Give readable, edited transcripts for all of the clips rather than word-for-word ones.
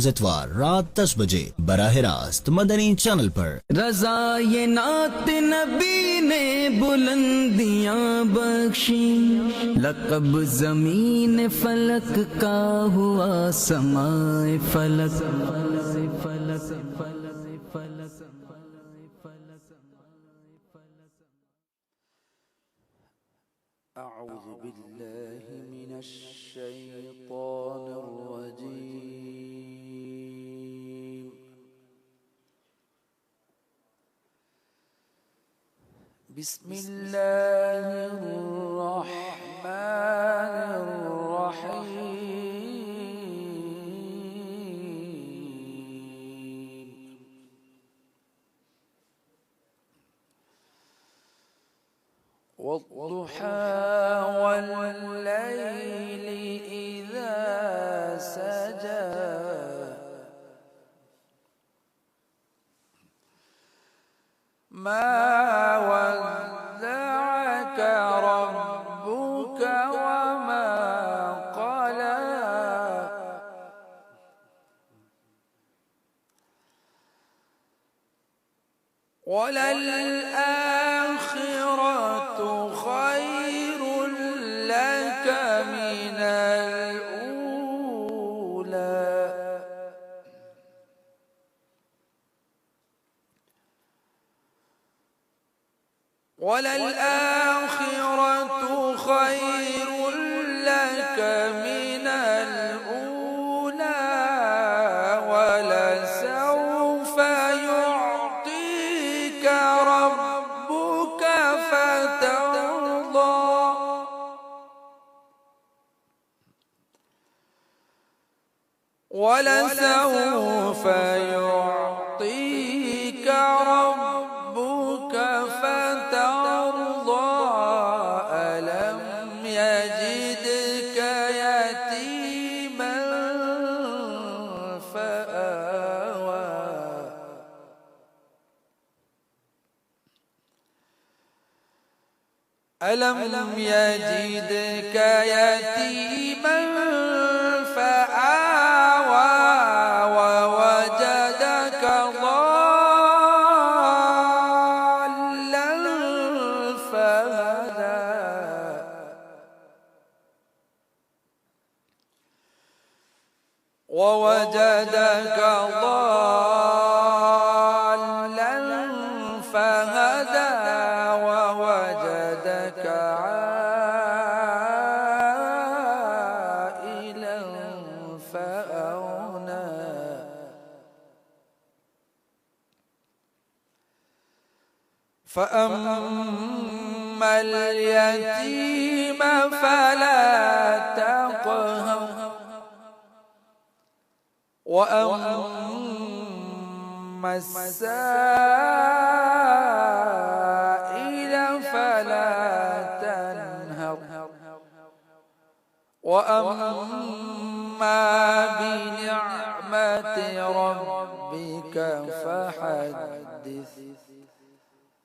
اتوار رات 10 بجے براہ راست مدنی چینل پر۔ رضا یہ نعت نبی نے بلندیاں بخشی، لقب زمین فلک کا ہوا سمائے فلک۔ اعوذ باللہ من الشیطان الرجیم، بسم اللہ الرحمن الرحیم، والضحى والليل إذا سجى، ما ودعك ربك وما قلى، وللآخرة خير لك من الأولى، وللآخرة خير لك من الأولى، ولسوف يعطيك ربك فترضى، ولسوف يعطيك ربك فترضى، ألم يجدك يتيما فآوى، ألم يجدك يتيما فآوى، ووجدك ضالا فهدى، ووجدك ضالا فهدى، ووجدك عائلا فأغنى، فأما اليتيم فلا تقهر، وأما السائل فلا تنهر، وأما بنعمة ربك فحدث،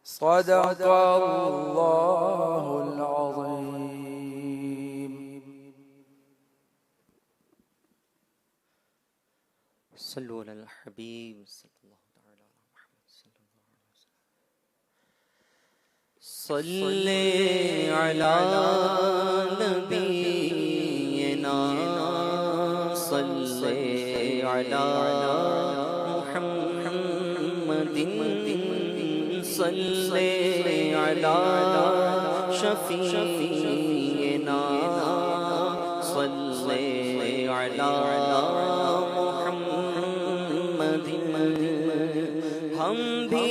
صدق الله العظيم۔ صلوا على الحبيب صلى الله تعالى على محمد صلى الله عليه وسلم۔ صل على نبينا، صل على محمد، صل على شفيعنا، صل على ہم بھی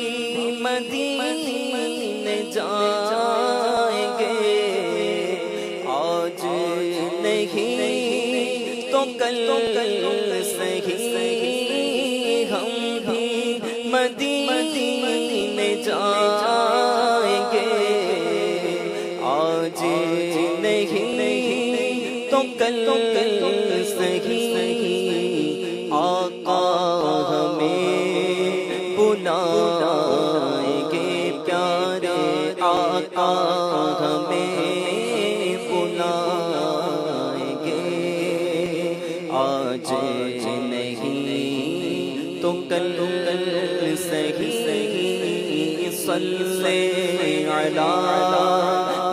مدینے جائیں گے، آج نہیں تو کل سہی، ہم بھی مدینے جائیں گے، آج نہیں تو کل سہی، آقا ہمیں بلائیں گے، پیارے آقا ہمیں بلائیں گے، آج نہیں تو کل سہی صلی علی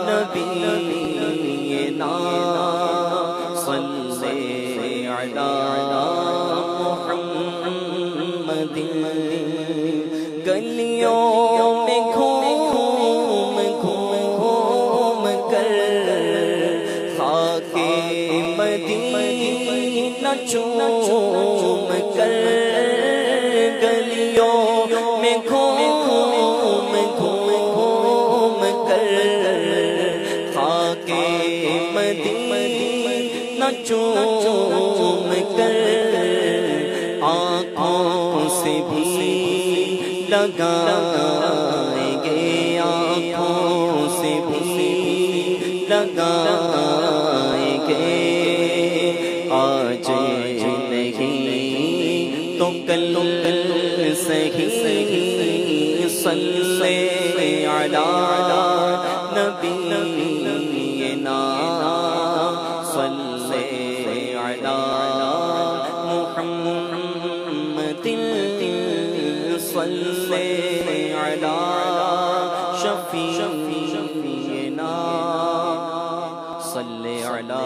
نبینا صلی علی محمد گلیوں میں گھوم گھوم کر خاک مدینہ چوم کر گلیوں میں گھوم گھوم کر خاک مدینہ چوم کر آنکھوں سے بھی لگائیں گے آنکھوں سے بھی لگائیں گے آج نہیں تو کل سہی صلی علی نبینا صلی علی محمد صلی علی شفیعنا صلی علی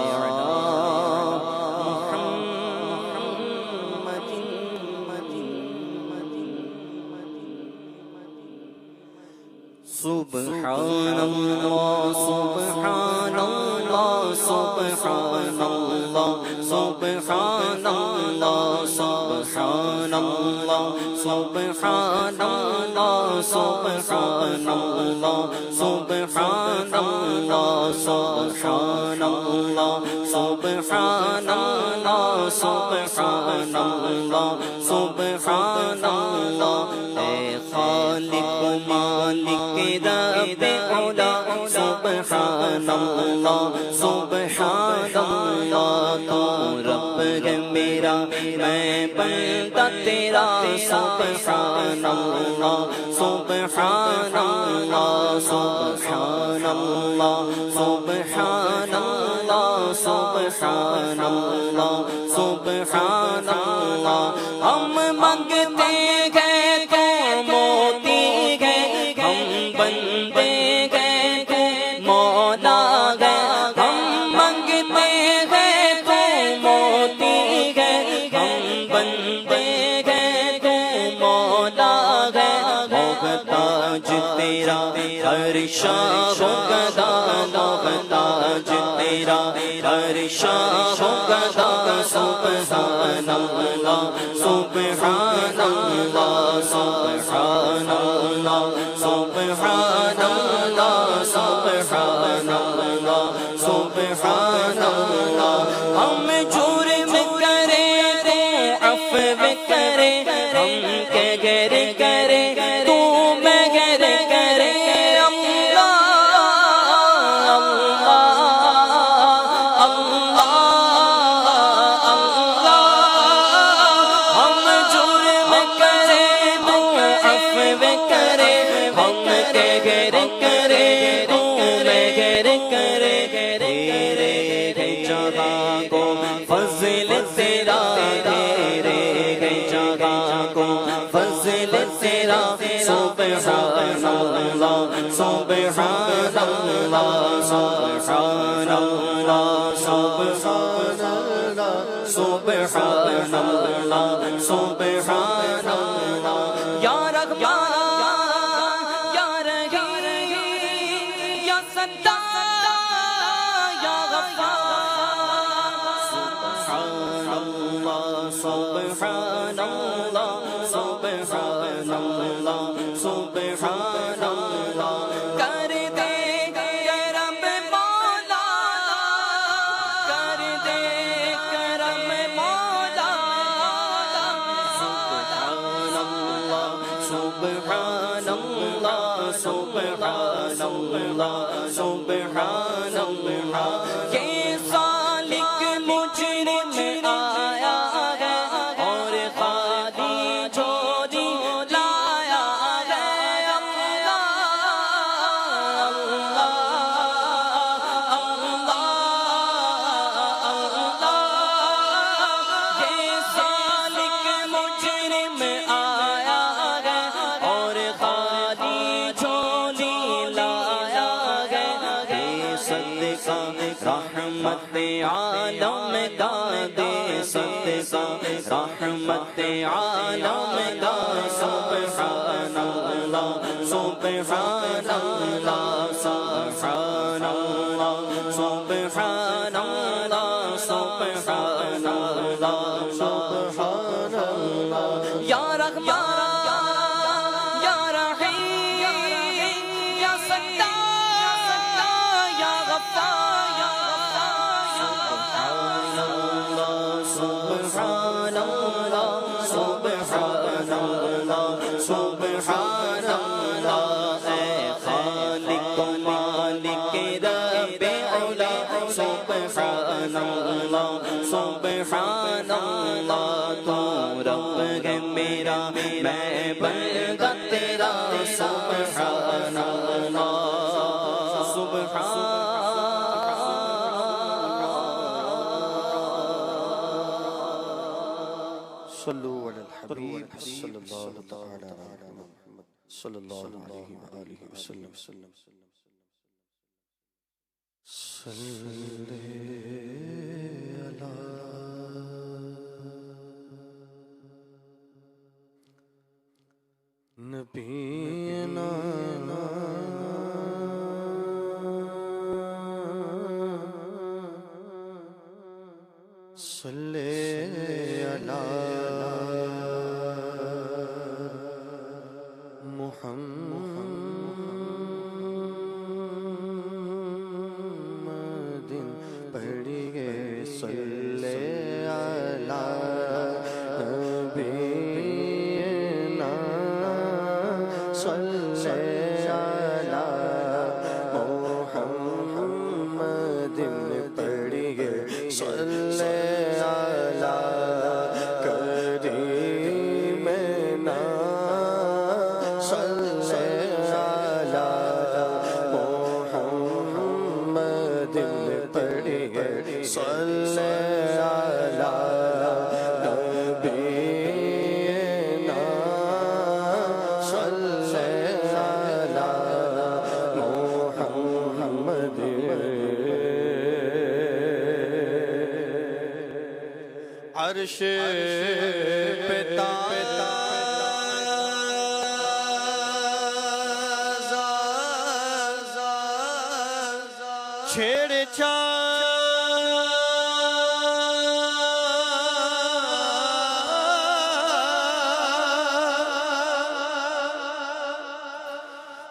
سبحان اللہ سبحان اللہ سبحان اللہ سبحان اللہ سبحان اللہ سبحان اللہ سبحان اللہ سبحان اللہ سبحان اللہ سبحان اللہ سبحان اللہ سبحان اللہ اے خالق مالک رب علا سبحان اللہ سبحان اللہ تو رب ہے میرا میں بندہ تیرا سبحان اللہ سبحان اللہ سبحان اللہ سبحان اللہ سبحان اللہ سبحان اللہ ہم مانگتے ہیں تو موتی ہے ہم بندے ہیں تو مولا ہے ہم مانگتے ہیں تو موتی ہے ہم بندے ہیں تو مولا ہے ہوگا تاج تیرا ہر شاہ گدا ہوگا تاج تیرا ہر شاہ گدا سبحان اللہ سبحان اللہ سبحان اللہ سبحان اللہ سبحان اللہ سبحان اللہ ہم جرم کرے تو عفو کرے ہم کے گر کرے تو مگر کرے فضل تیرا تیرے گئے جگہ کو فضل تیرا سبحان اللہ سبحان اللہ سبحان اللہ سبحان اللہ سبحان اللہ سبحان اللہ یا رحمان یا رحیم یا ستار یا غفار سبحان اللہ سبحان اللہ سبحان اللہ سبحان اللہ کر دے کرم مولا کر دے کرم مولا سبحان اللہ سبحان اللہ سبحان اللہ سبحان اللہ یہ سالک مجرم آیا ہے اور خالی جھولی لایا ہے اللہ اللہ اللہ یہ سالک مجرم کا رحمت عالم کا سبحان اللہ سبحان اللہ سبحان اللہ سبحان اللہ سبحان اللہ سبحان اللہ یا رحمان یا رحیم یا ستار یا غفار سبحان اللہ سبحان اللہ سبحان اللہ سبحان اللہ اے خالق مالک رب علا سبحان اللہ سبحان اللہ تو رب ہے میرا میں بندہ تیرا سبحان اللہ سبحان صلوا علی الحبیب صلی اللہ تعالی علی محمد صلی اللہ علیہ وآلہ وسلم صلی علی نبینا صلی علی محمد پڑھیے صلی علی نبینا صلی علی محمد پڑھیے صلی علی کریمنا صلی علی محمد پڑھیے صلی علی نبینا صلی علی محمد عرش پہ چھیڑ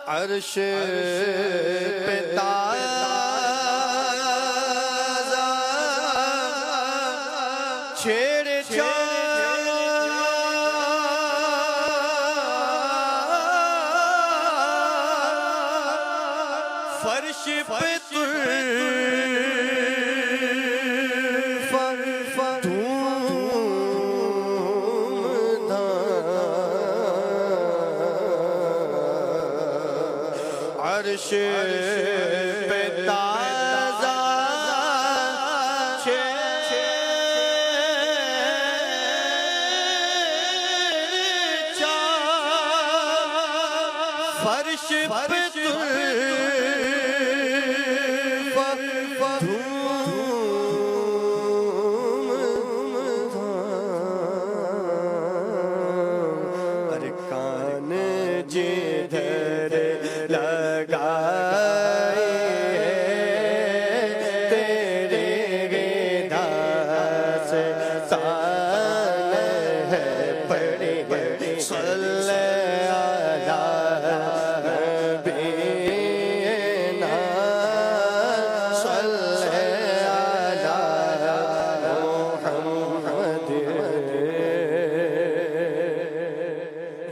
عرش پہ چھیڑ فرش پہ عرش پہ تازہ فرش پہ ارکان جدھر لگائے تیرے گدا سے سال ہے پڑی صلی علی نبینا صلی علی محمد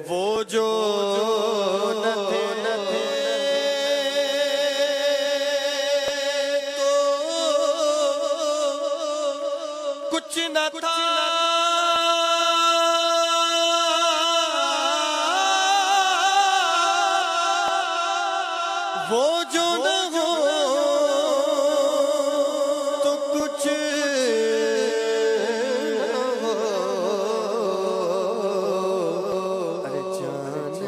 وہ جو کچھ نہ تھا وہ جو نہ ہو تو کچھ نہ ہو ارے جان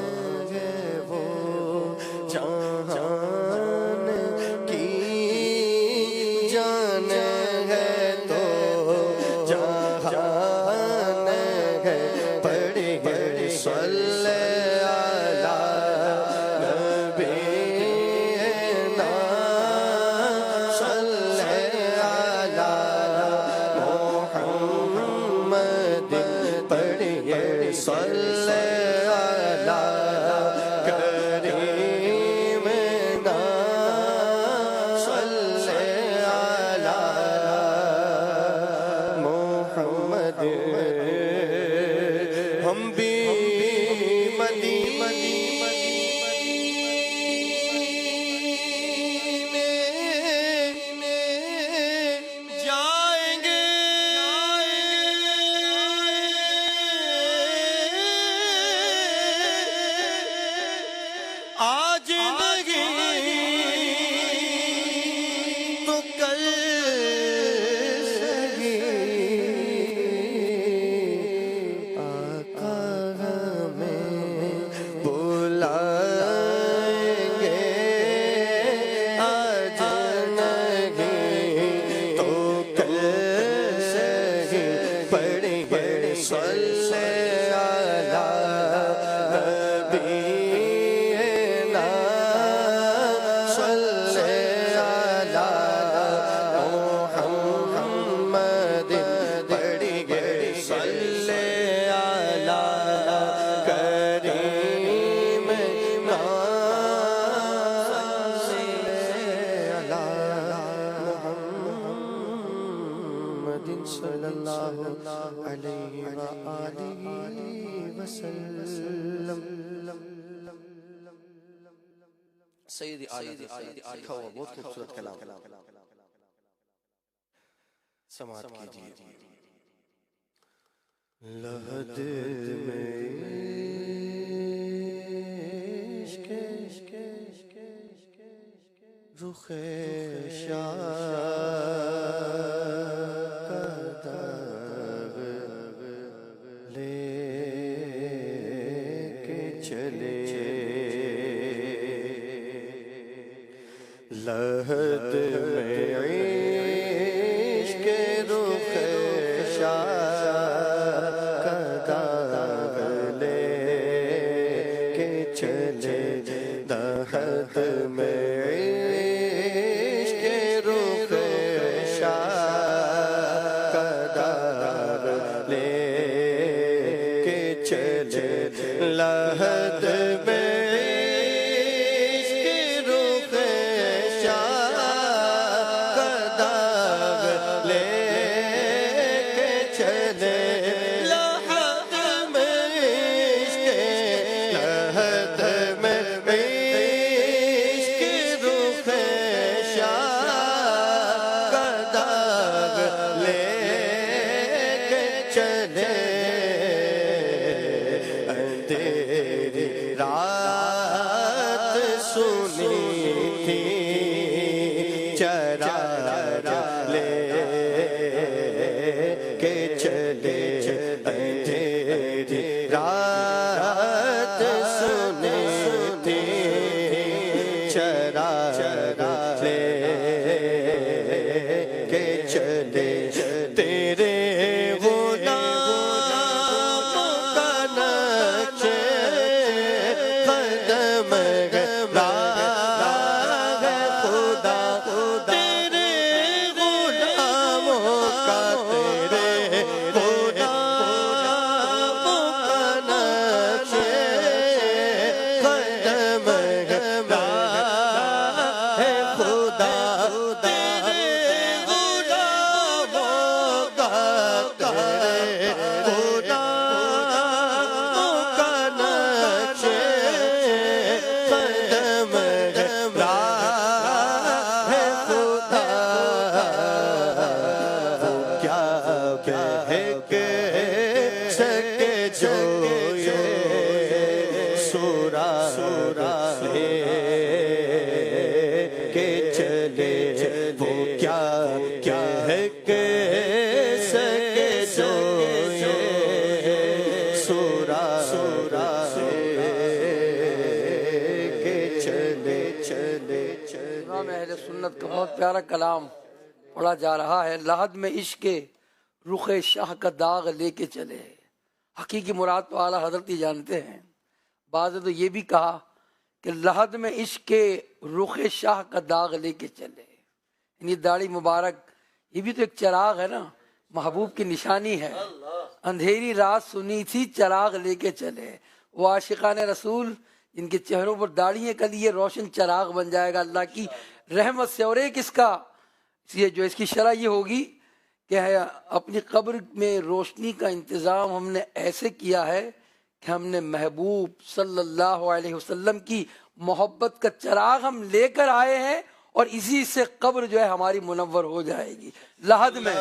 ہے وہ جہان کی جان ہے تو جہاں پڑھیے صلی علی نبینا صلی علی محمد پڑھیے صلی علی کریمنا صلی علی محمد ہم بھی مدینے جائیں گے آج نہیں تو کل سہی آقا ہمیں بلائیں گے آج نہیں تو کل سہی پڑھیں گے صلی علی نبینا صلی علی محمد پڑھیں گے صلی علی کریمنا محمد صلی اللہ علیہ وآلہ وسلم سیدی آیت لکھا ہوا بہت خوبصورت کلام سماعت کیجئے لحد میں عشق رخ شاہ کا داغ لے کے چلے لحد میں عشق رخ شاہ کا داغ لے کے چلے لحد میں عشق رخ شاہ کا داغ لے کے چلے لحد میں رات سنی تھی چراغ لے کے چلے اندھیری رات سنی تھی چراغ لے کے چلے تیرے سنت کا بہت پیارا کلام پڑھا جا رہا ہے. لحد میں عشق رخ شاہ کا داغ لے کے چلے. حقیقی مراد تو اعلیٰ حضرت ہی جانتے ہیں. بعض نے تو یہ بھی کہا کہ لحد میں عشق کے رخ شاہ کا داغ لے کے چلے. یعنی داڑھی مبارک یہ بھی تو ایک چراغ ہے نا، محبوب کی نشانی ہے. اندھیری رات سنی تھی چراغ لے کے چلے. وہ عاشقان رسول جن کے چہروں پر داڑھی ہے، کل یہ روشن چراغ بن جائے گا اللہ کی رحمت سے. اور ایک اس کا اس کی شرح یہ ہوگی کہ اپنی قبر میں روشنی کا انتظام ہم نے ایسے کیا ہے کہ ہم نے محبوب صلی اللہ علیہ وسلم کی محبت کا چراغ ہم لے کر آئے ہیں، اور اسی سے قبر جو ہے ہماری منور ہو جائے گی. لحد میں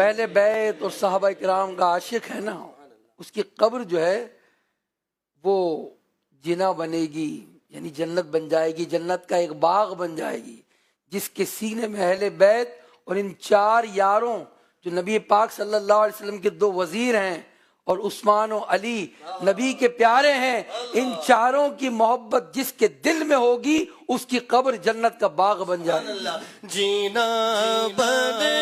اہل بیت اور صحابہ کرام کا عاشق ہے نا، اس کی قبر جو ہے وہ جنہ بنے گی، یعنی جنت بن جائے گی، جنت کا ایک باغ بن جائے گی، جس کے سینے میں اہل بیت اور ان چار یاروں جو نبی پاک صلی اللہ علیہ وسلم کے دو وزیر ہیں اور عثمان و علی نبی کے پیارے ہیں، ان چاروں کی محبت جس کے دل میں ہوگی اس کی قبر جنت کا باغ بن جائے گی. جینا بنے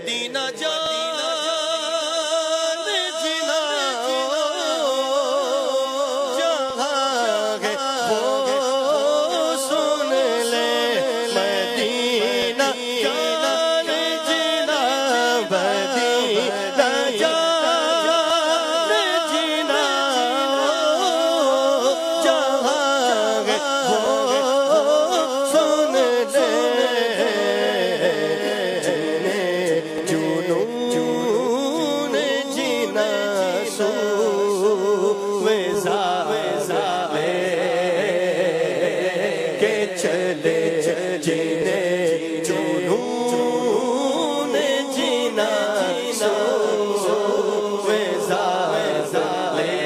مدینہ جان جنا جہاں ہے وہ سن لے مدینہ جان جنا مدینہ جان جنا جہاں ہے وہ سن لے جنون جینا سو ویزالے کے چلے جینے جنون جینا سو ویزالے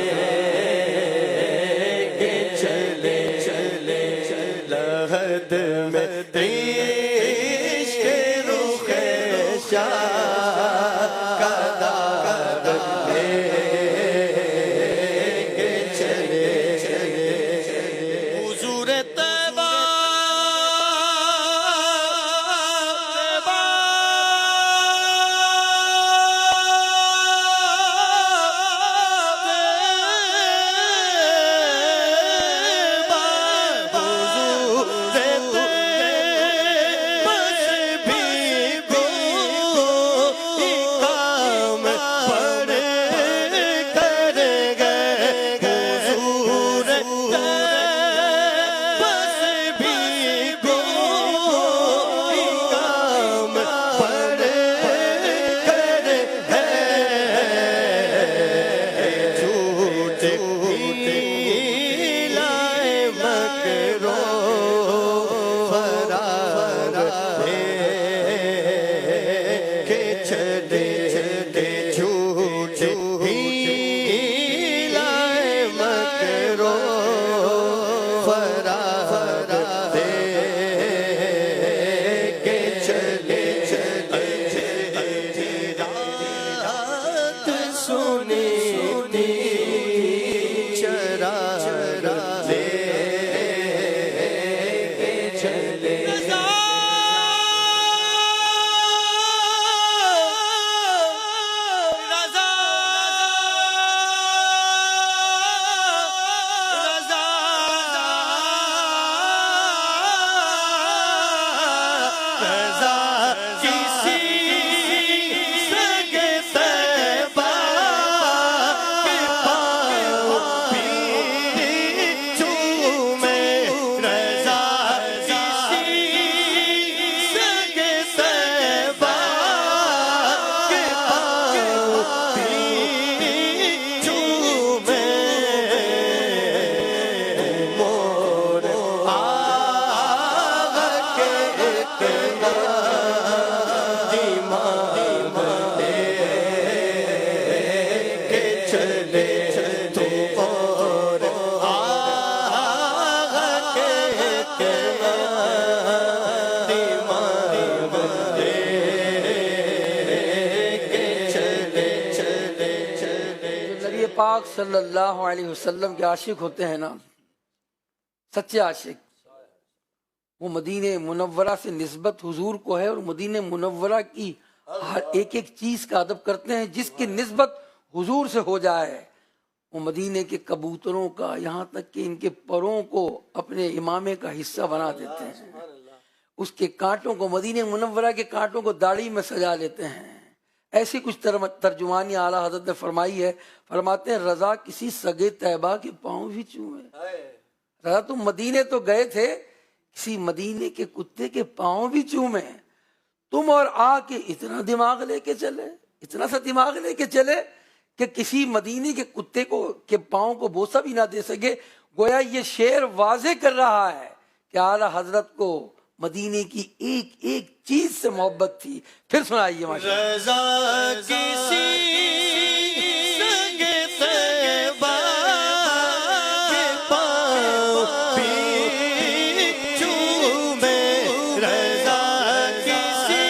کے چلے لحد میں عشق رخ شاہ کا داغ لے کے چلے حضور طیبہ پاک صلی اللہ علیہ وسلم کے عاشق ہوتے ہیں نا، سچے عاشق، وہ مدینہ منورہ سے نسبت حضور کو ہے، اور مدینہ منورہ کی ہر ایک ایک چیز کا ادب کرتے ہیں جس کی نسبت حضور سے ہو جائے۔ وہ مدینہ کے کبوتروں کا، یہاں تک کہ ان کے پروں کو اپنے امامے کا حصہ بنا دیتے ہیں، اس کے کانٹوں کو، مدینہ منورہ کے کانٹوں کو داڑھی میں سجا لیتے ہیں۔ ایسی کچھ ترجمانی اعلیٰ حضرت نے فرمائی ہے، فرماتے ہیں رضا کسی سگے طیبہ کے پاؤں بھی چومے۔ رضا تم مدینے تو گئے تھے، کسی مدینے کے کتے کے پاؤں بھی چومے، تم اور آ کے اتنا دماغ لے کے چلے، اتنا سا دماغ لے کے چلے کہ کسی مدینے کے کتے کو کے پاؤں کو بوسہ بھی نہ دے سکے۔ گویا یہ شعر واضح کر رہا ہے کہ اعلیٰ حضرت کو مدینے کی ایک ایک چیز سے محبت تھی۔ پھر سنائیے ماشاءاللہ۔ رضا کسی سگے طیبہ کے پاؤں بھی چومے، رضا کسی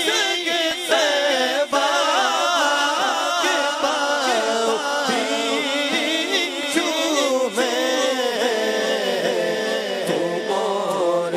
سگے طیبہ کے پاؤں بھی چومے، تم اور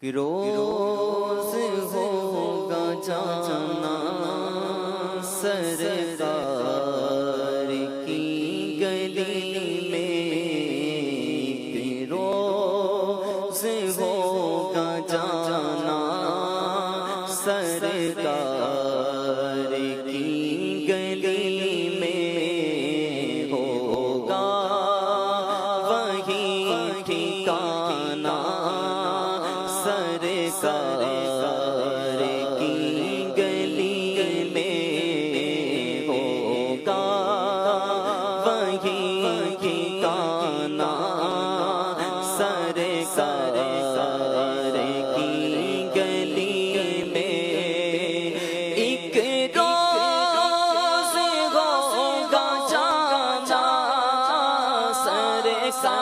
کہ روز ہوگا جانا سرکار کی گلی میں، کہ روز ہوگا جانا سرکار کی گلی میں، ہوگا وہی ٹھکانہ سرکار کی گلی میں، ہوگا وہی ٹھکانہ سرکار کی گلی میں، ایک روز ہوگا جانا سرکار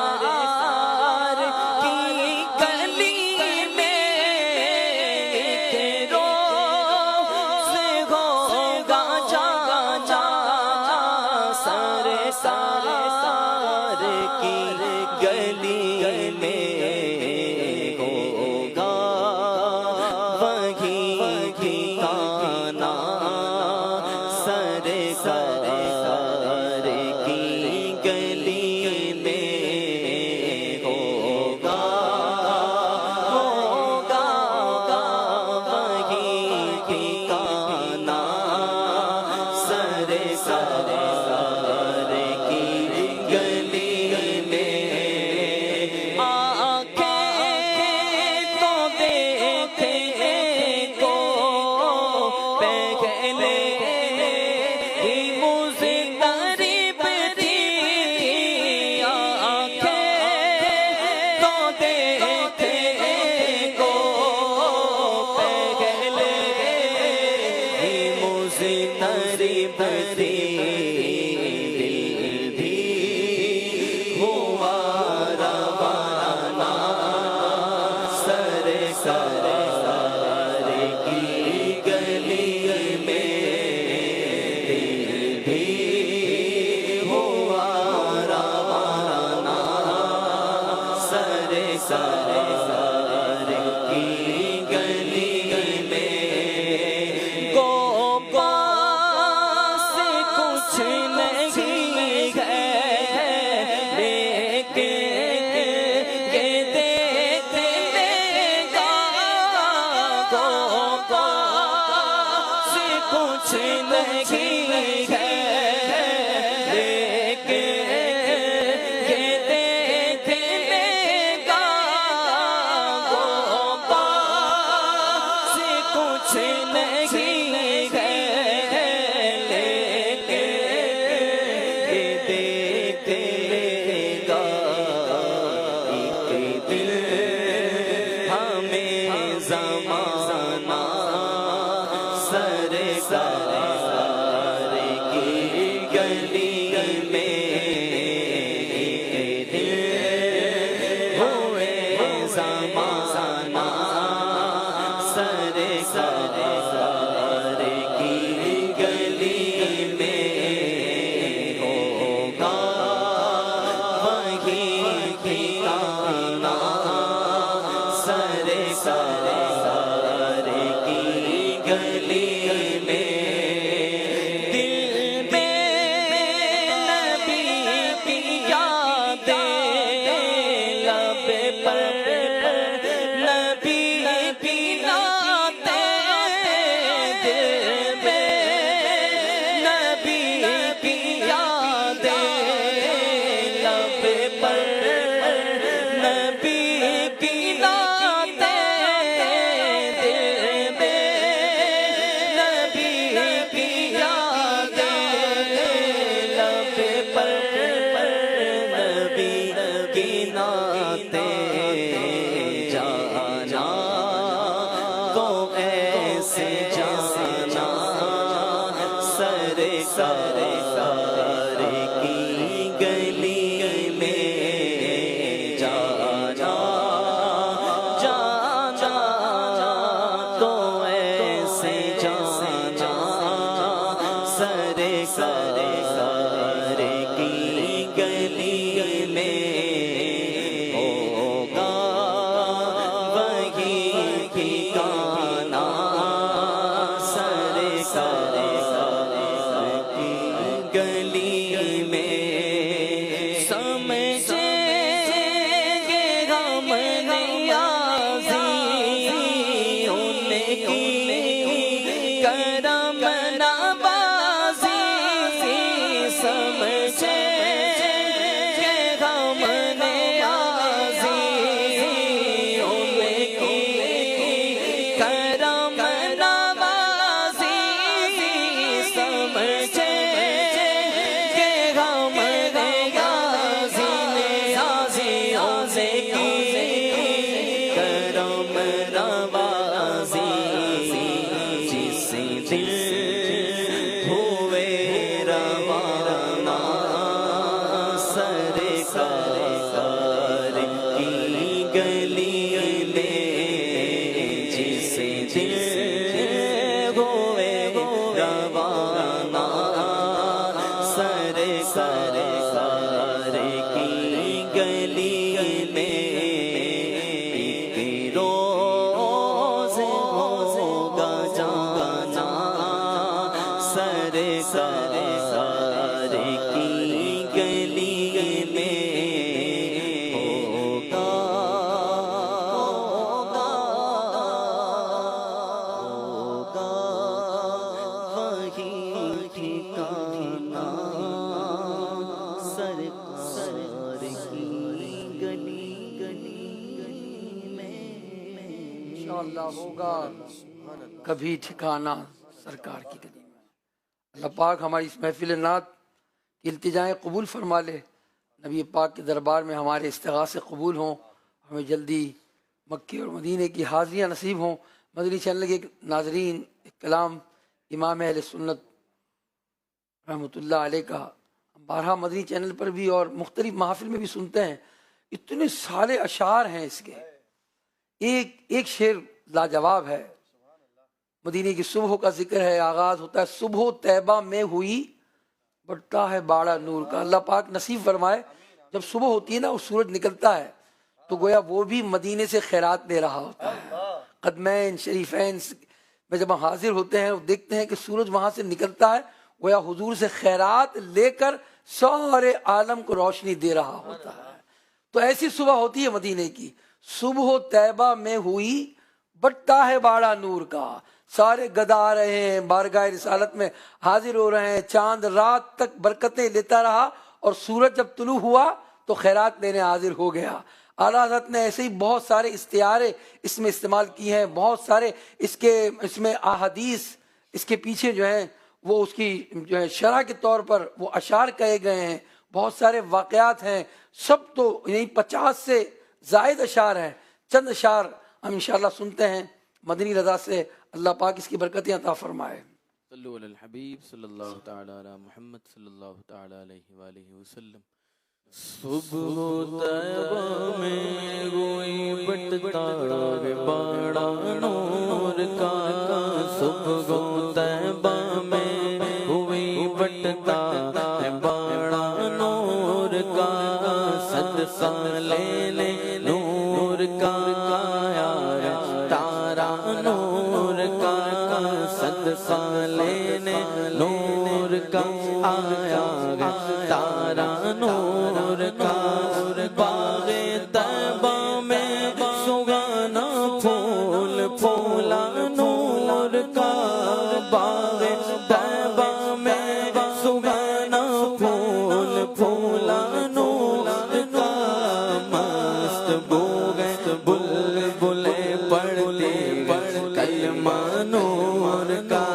کی گلی میں، ایک روز ہوگا جانا سرکار کی گلی میں، ہوگا وہی ٹھکانہ سرکار کی گلی میں، ہوگا وہی ٹھکانہ سرکار کی گلی میں، آنکھیں تو دیکھنے کو پہلے ہی مضطرب تھی، آنکھیں تو دیکھنے کو پہلے ہی مضطرب تھی، دل بھی ہوا روانہ سرکار کی گلی میں، دل بھی ہوا روانہ سرکار کی گلی میں، کو پاس کچھ نہیں ہے لیکن یہ دیکھنے کا، کو پاس کچھ نہیں ہے لیکن یہ دیکھنے کا، کو پاس کچھ نہیں ہے لیکن یہ دیکھنے کا، ایک دل ہمیں زمانہ سرکار کی گلی میں، ایک دل ہوئے زمانہ سرکار کی گلی میں، ہوگا وہی ٹھکانہ سرکار کی گلی میں، دل میں نبی کی یادیں، لب پر نبی کی نعتیں، دل میں نبی کی یادیں، لب پر نبی کی نعتیں، دل میں نبی کی یادیں، لب پر نبی کی نعتیں، جانا تو ایسے جانا سرکار کی گلی میں، جانا تو ایسے جانا سرکار کی گلی میں، ہوگا وہی سے کہ ہمارے یاسین یاسیوں سے کی کرم نوازی جس دل ہوئے روانہ سرکار کی گلی میں جس دل ہوئے روانہ سرکار کی گلی میں ایک روز ہوگا جانا سرکار کی گلی میں ہوگا وہی ٹھکانہ سرکار کی گلی میں انشاءاللہ ہوگا کبھی ٹھکانہ سرکار کی گلی میں۔ اللہ پاک ہماری اس محفل نعت کی التجائیں قبول فرما لے، نبی پاک کے دربار میں ہمارے استغاثے قبول ہوں، ہمیں جلدی مکے اور مدینے کی حاضریاں نصیب ہوں۔ مدنی چینل کے ناظرین، ایک کلام امام اہل سنت رحمۃ اللہ علیہ کا ہم بارہا مدنی چینل پر بھی اور مختلف محافل میں بھی سنتے ہیں، اتنے سارے اشعار ہیں اس کے، ایک شعر لاجواب ہے۔ مدینے کی صبح کا ذکر ہے، آغاز ہوتا ہے صبح طیبہ میں ہوئی بڑھتا ہے باڑا نور کا۔ اللہ پاک نصیب فرمائے جب صبح ہوتی ہے نا اور سورج نکلتا ہے تو گویا وہ بھی مدینے سے خیرات دے رہا ہوتا ہے۔ قدمین شریفین میں جب ہم حاضر ہوتے ہیں اور دیکھتے ہیں کہ سورج وہاں سے نکلتا ہے، گویا حضور سے خیرات لے کر سارے عالم کو روشنی دے رہا ہوتا ہے۔ تو ایسی صبح ہوتی ہے مدینے کی، صبح طیبہ میں ہوئی بٹتا ہے باڑا نور کا۔ سارے گدا آ رہے ہیں، بارگاہ رسالت میں حاضر ہو رہے ہیں، چاند رات تک برکتیں لیتا رہا اور سورج جب طلوع ہوا تو خیرات لینے حاضر ہو گیا۔ اعلیٰ حضرت نے ایسے ہی بہت سارے استعارے اس میں استعمال کیے ہیں، بہت سارے اس میں احادیث اس کے پیچھے جو ہیں وہ اس کی جو ہے شرح کے طور پر وہ اشعار کہے گئے ہیں، بہت سارے واقعات ہیں، سب تو یہی 50 سے زائد اشعار ہیں۔ چند اشعار ہم انشاءاللہ سنتے ہیں مدنی رضا سے، اللہ پاک اس کی برکتیں عطا فرمائے۔ صلو علی الحبیب صلی اللہ تعالی علی محمد صلی اللہ تعالی علیہ وآلہ وسلم۔ صبح طیبہ میں ہوئی بٹتا ہے باڑا نور کا، صبح طیبہ میں ہوئی بٹتا ہے باڑا نور کا، صدقہ لینے نور کا آیا ہے تارا نور کا، صدقہ لینے نور کا آیا ہے تارا نور کا۔ باغ طیبہ میں سگانا پھول پھولا نور کا، باغ طیبہ میں سگانا پھول پھولا نور کا، مست بوگے بلبلیں پڑھتی کلمہ نور کا،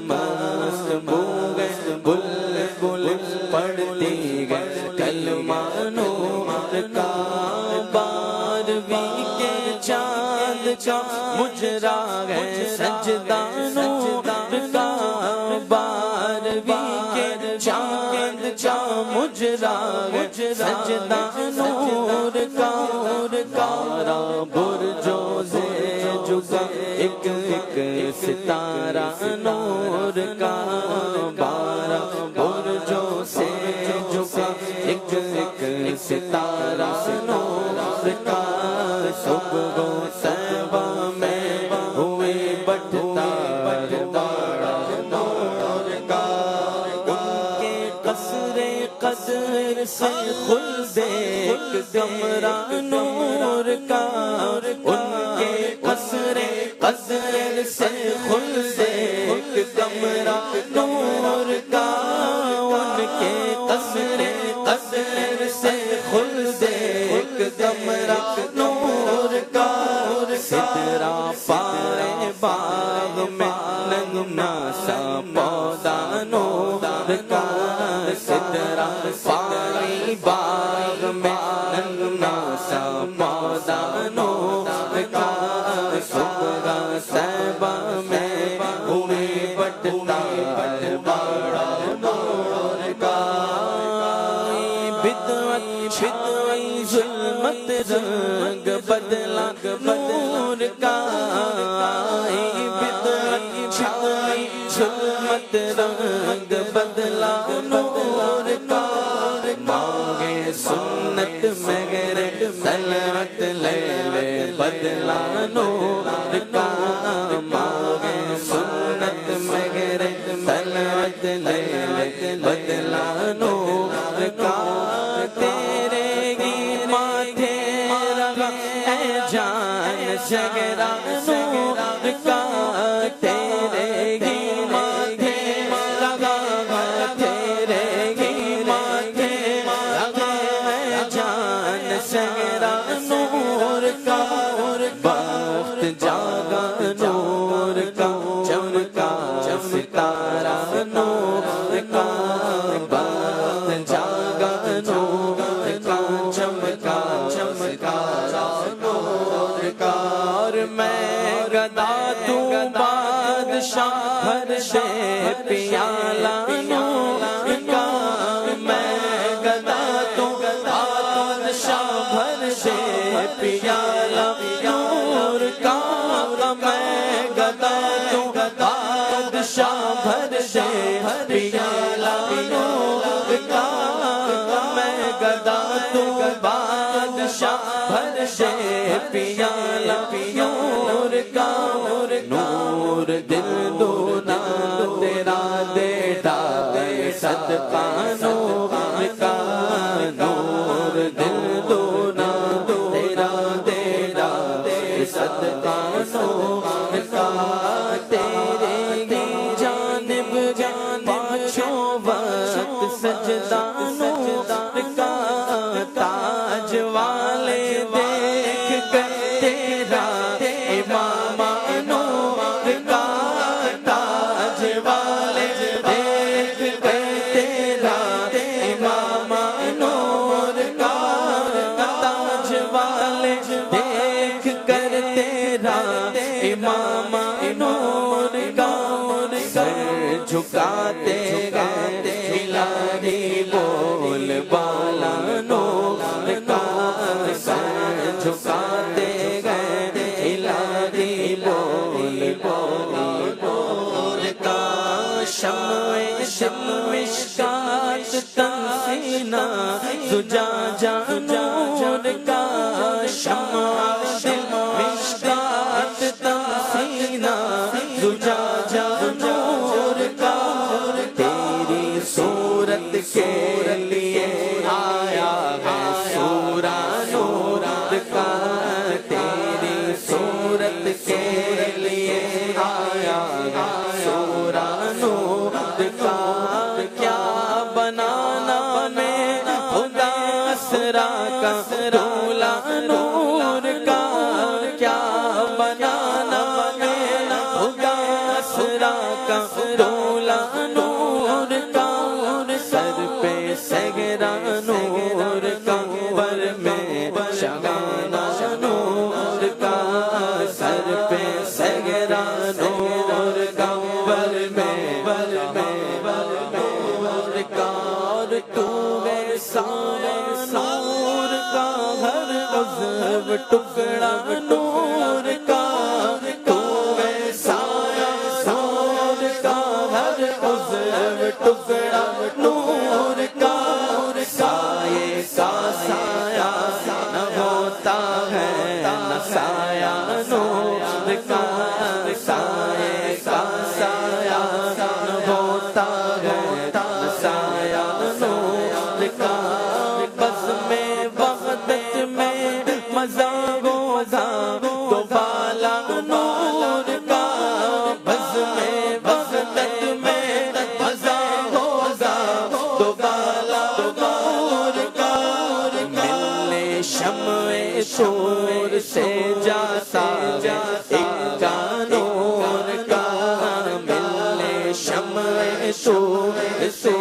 مست بوگے بلبلیں پڑھتی کلمہ نور کا، بارہویں کے چاند کا مجرا ہے سجدہ نور کا، بارہویں کے چاند کا مجرا ہے سجدہ نور کا، تارا برجوں سے جھکا ایک ایک ستارہ نور کا، بارہ برجوں سے جھکا ایک ایک ستارہ نور کا، صبح طیبہ میں ہوئے بٹتا ہے باڑا نور کا، ان کے قصر قدر سے خلد ایک کمرہ نور کا، ان کے قصر قدر سے خلد ایک کمرہ نور کا، ان کے قصر قدر سے خلد ایک کمرہ نور کا، سدرا پائے باغ میں نغمہ سا پودا نور نور کا سدرا پائی باغ میں ننا سا پودا نور کا صبح صیبہ میں ہوئے بٹتا ہے بڑا نور کا بدعت شدوئی ظلمت رنگ بدلا نور کا بدعت شدوئی ظلمت رنگ بدلا نور کا مانگے سنت مگر طلعت لے لے بدلا نور کا مانگے سنت مگر طلعت لے لے بدلا نور کا تیرے ہی ماتھے رہا اے جان جگرا نور کا تیرے ہی ماتھے رہا تیرے ہی ماتھے رہا اے جان جگرا نور کا بخت جاگا نور کا چمکا ستارہ نور کا بخت جاگا نور کا چمکا نور کا اور میں گدا تو بادشاہ ہر دے پیالہ نور کا میں گدا تو بادشاہ ہر دے پیالہ نور کا میں گدا تو بادشاہ ہر دے پیالہ نور کا میں گدا تو بادشاہ ہر دے پیالہ نور کا نور دل دونا تیرا دے ڈالے صدقہ نور کا نور دل دونا تیرا دے ڈالے صدقہ نور کا تیرے ہی جانب پانچوں وقت سجدہ نور کا تاج والے دیکھ کر تیرا امام نور کا تاج والے دیکھ کر تیرا امام نور کا تاج والے دیکھ کر تیرا امام نور کا سر جھکاتے گئے الہی بول بالا نور کا سر جھکاتے گئے الہی بول نور کا شمع مشکات تنسینہ زجاجہ نور کا شمع مشکات تنسینہ زجاجہ نور کا تیری صورت کے لیے آیا ہے سورہ نور کا تیری صورت کے لیے آیا ہے سورہ نور کا کیا بنانا میں خدا اسرا کا دولا نور کا کیا بنانا میں خدا اسرا کا دولا نور کا سر پہ سگرا نور کا پر میں شگانا نور کا سر پہ سگرا نور کا پر میں نور کا اور تو ویسا نور کا ہر عضو ٹکڑا نور کا تو ویسا نور کا ہر عضو ٹکڑا نور کا سائے کا سایہ نہ ہوتا ہے نہ سایہ نور کا سائے کا سایہ نہ ہوتا ہے نہ سایہ نور کا بس میں وحدت میں مزہ ہوگا تو بالا نور کا بس میں وحدت میں مزہ ہوگا تو بالا نور کا ملنے شمع شور سے جاتا ایک کا نور کا ملنے شمع شور سے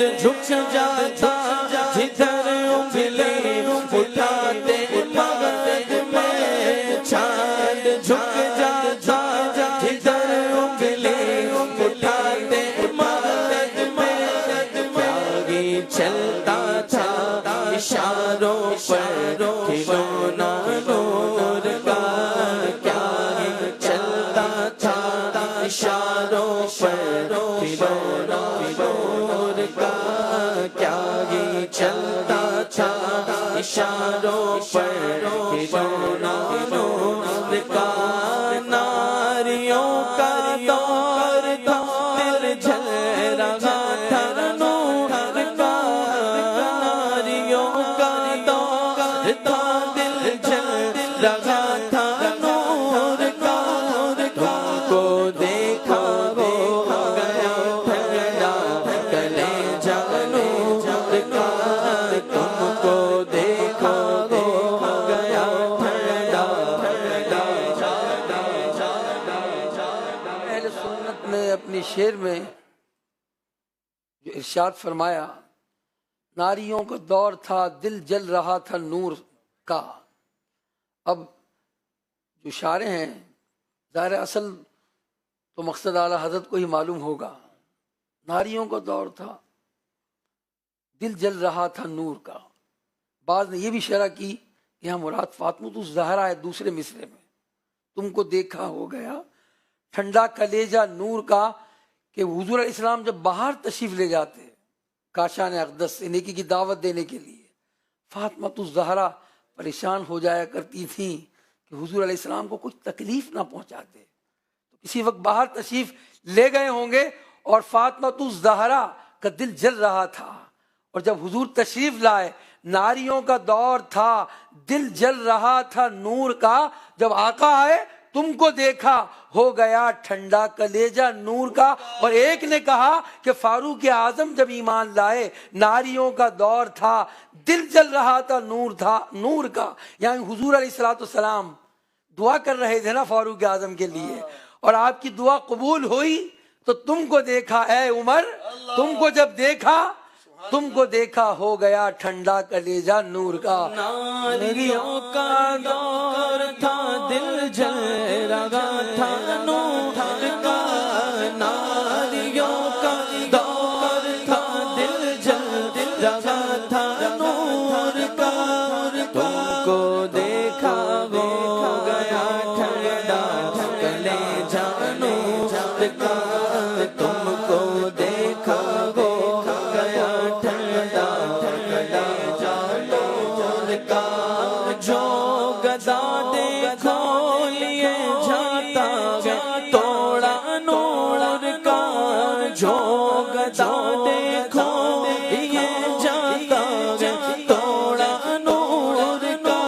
جھک جاتا جدھر انگلی اٹھاتے مغرب میں چاند جھک جاتا جدھر انگلی اٹھاتے مغرب میں آگے چلتا تھا اشاروں پر کھلونا نور کا کیا ہی چلتا تھا اشاروں پر کھلونا نور کا کیا ہی چلتا تھا اشاروں پر کھلونا نور کا ناریوں کا دور تھا دل جل رہا تھا نور کا ناریوں کا دور تھا دل جل رہا تھا نور کا تم کو دیکھا ہو گیا ٹھنڈا کلیجہ نور کا تم کو دیکھا ہو گیا ٹھنڈا اہل سنت نے اپنی شعر میں جو ارشاد فرمایا ناریوں کا دور تھا دل جل رہا تھا نور کا. اب جو شاعر ہیں ظاہر اصل تو مقصد اعلیٰ حضرت کو ہی معلوم ہوگا. ناریوں کا دور تھا دل جل رہا تھا نور کا. بعض نے یہ بھی شرح کی کہ یہاں مراد فاطمۃ الزہرا ہے دوسرے مصرے میں. تم کو دیکھا ہو گیا ٹھنڈا کلیجہ نور کا کہ حضور علیہ السلام جب باہر تشریف لے جاتے کاشان اقدس سے نیکی کی دعوت دینے کے لیے فاطمۃ الزہرا پریشان ہو جایا کرتی تھیں کہ حضور علیہ السلام کو کچھ تکلیف نہ پہنچاتے. تو کسی وقت باہر تشریف لے گئے ہوں گے اور فاطمۃ الزہرا کا دل جل رہا تھا اور جب حضور تشریف لائے ناریوں کا دور تھا دل جل رہا تھا نور کا. جب آقا آئے تم کو دیکھا ہو گیا ٹھنڈا کلیجہ نور کا. اور ایک نے کہا کہ فاروق اعظم جب ایمان لائے ناریوں کا دور تھا دل جل رہا تھا نور کا. یعنی حضور علیہ الصلوۃ والسلام دعا کر رہے تھے نا فاروق اعظم کے لیے اور آپ کی دعا قبول ہوئی. تو تم کو دیکھا اے عمر تم کو جب دیکھا تم کو دیکھا ہو گیا ٹھنڈا کلیجہ نور کا. ناریوں کا دور تھا دل جل رہا تھا نور کا ناریوں کا دور تھا دل جل رہا تھا نور کا تم کو دیکھا ہو گیا ٹھنڈا کلیجہ نور کا تم کو دیکھا ہو گیا ٹھنڈا کلیجہ نور کا. جو گدا دیکھو لیے جاتا ہے توڑا نور کا جو گدا دیکھو لیے جاتا ہے توڑا نور کا.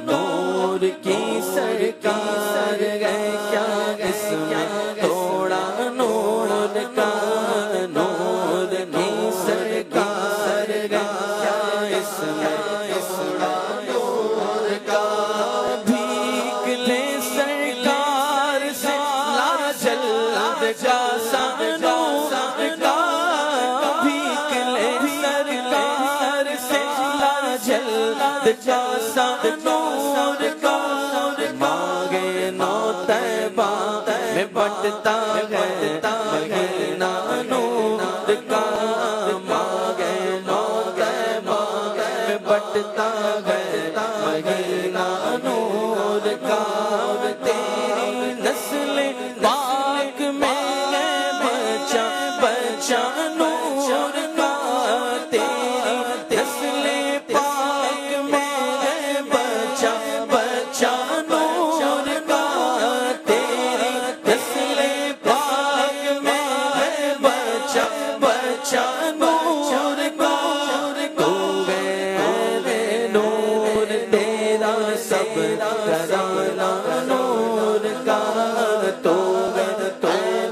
نور کی سرکار ہے کیا اس میں توڑا نور کا نور کی سرکار ہے کیا اس میں توڑا نور کا. بھیک لے سرکار سے لا جلد کا سانور کا بھیک لے سرکار سے لا جلد کا سانور کا. مانگے نو طیبہ میں بٹتا ہے مہینہ نور کا مانگے نو طیبہ میں بٹتا ہے مہینہ نور کا. تیری نسل پاک میں ہے بچہ بچہ نور کا تیری نسل پاک میں ہے بچہ بچہ نور کا تیری نسل پاک میں ہے بچہ بچہ نور کا. تو ہے نور تیرا سب کرانا نور کا تو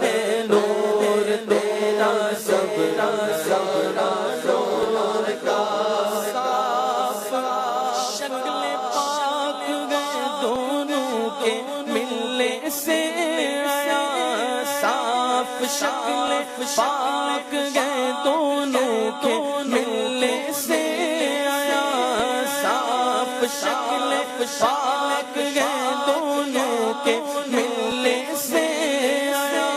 ہے نور تیرا سب کرانا نور کا. شکل پاک گئے دونوں کے ملنے سے آیا صاف شکل پاک گئے دونوں کے ملنے سے آیا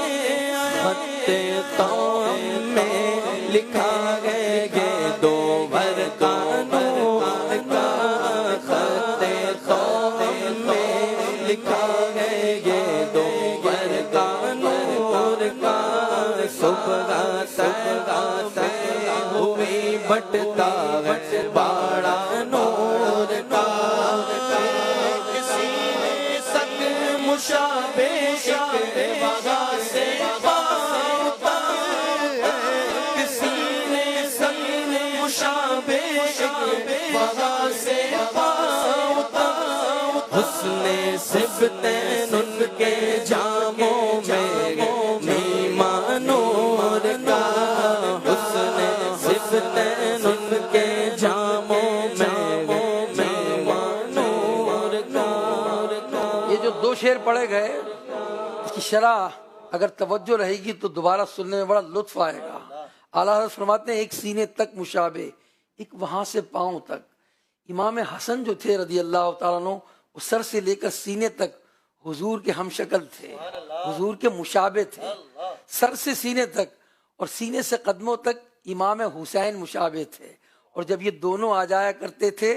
خط قوم میں لکھا ہے یہ دو ورقہ نور کا خط قوم میں لکھا ہے یہ دو ورقہ نور کا صبح ہوئی بٹتا ہے باڑا نور کا کسی نے سک مشابہ وغا سے پاؤتا کسی نے سک مشابہ وغا سے پاؤتا حسن صفتین ان کے جاموں میں نیما نور کا حسن صفتین ان کے جاموں میں نیما نور کا یہ جو دو شعر پڑھے گئے اس کی شرح اگر توجہ رہے گی تو دوبارہ سننے میں بڑا لطف آئے گا. اعلیٰ حضرت فرماتے ہیں ایک سینے تک مشابہ، ایک وہاں سے پاؤں تک. امام حسن جو تھے رضی اللہ تعالیٰ عنہ وہ سر سے لے کر سینے تک حضور کے ہم شکل تھے، حضور کے مشابہ تھے سر سے سینے تک، اور سینے سے قدموں تک امام حسین مشابہ تھے. اور جب یہ دونوں آ جایا کرتے تھے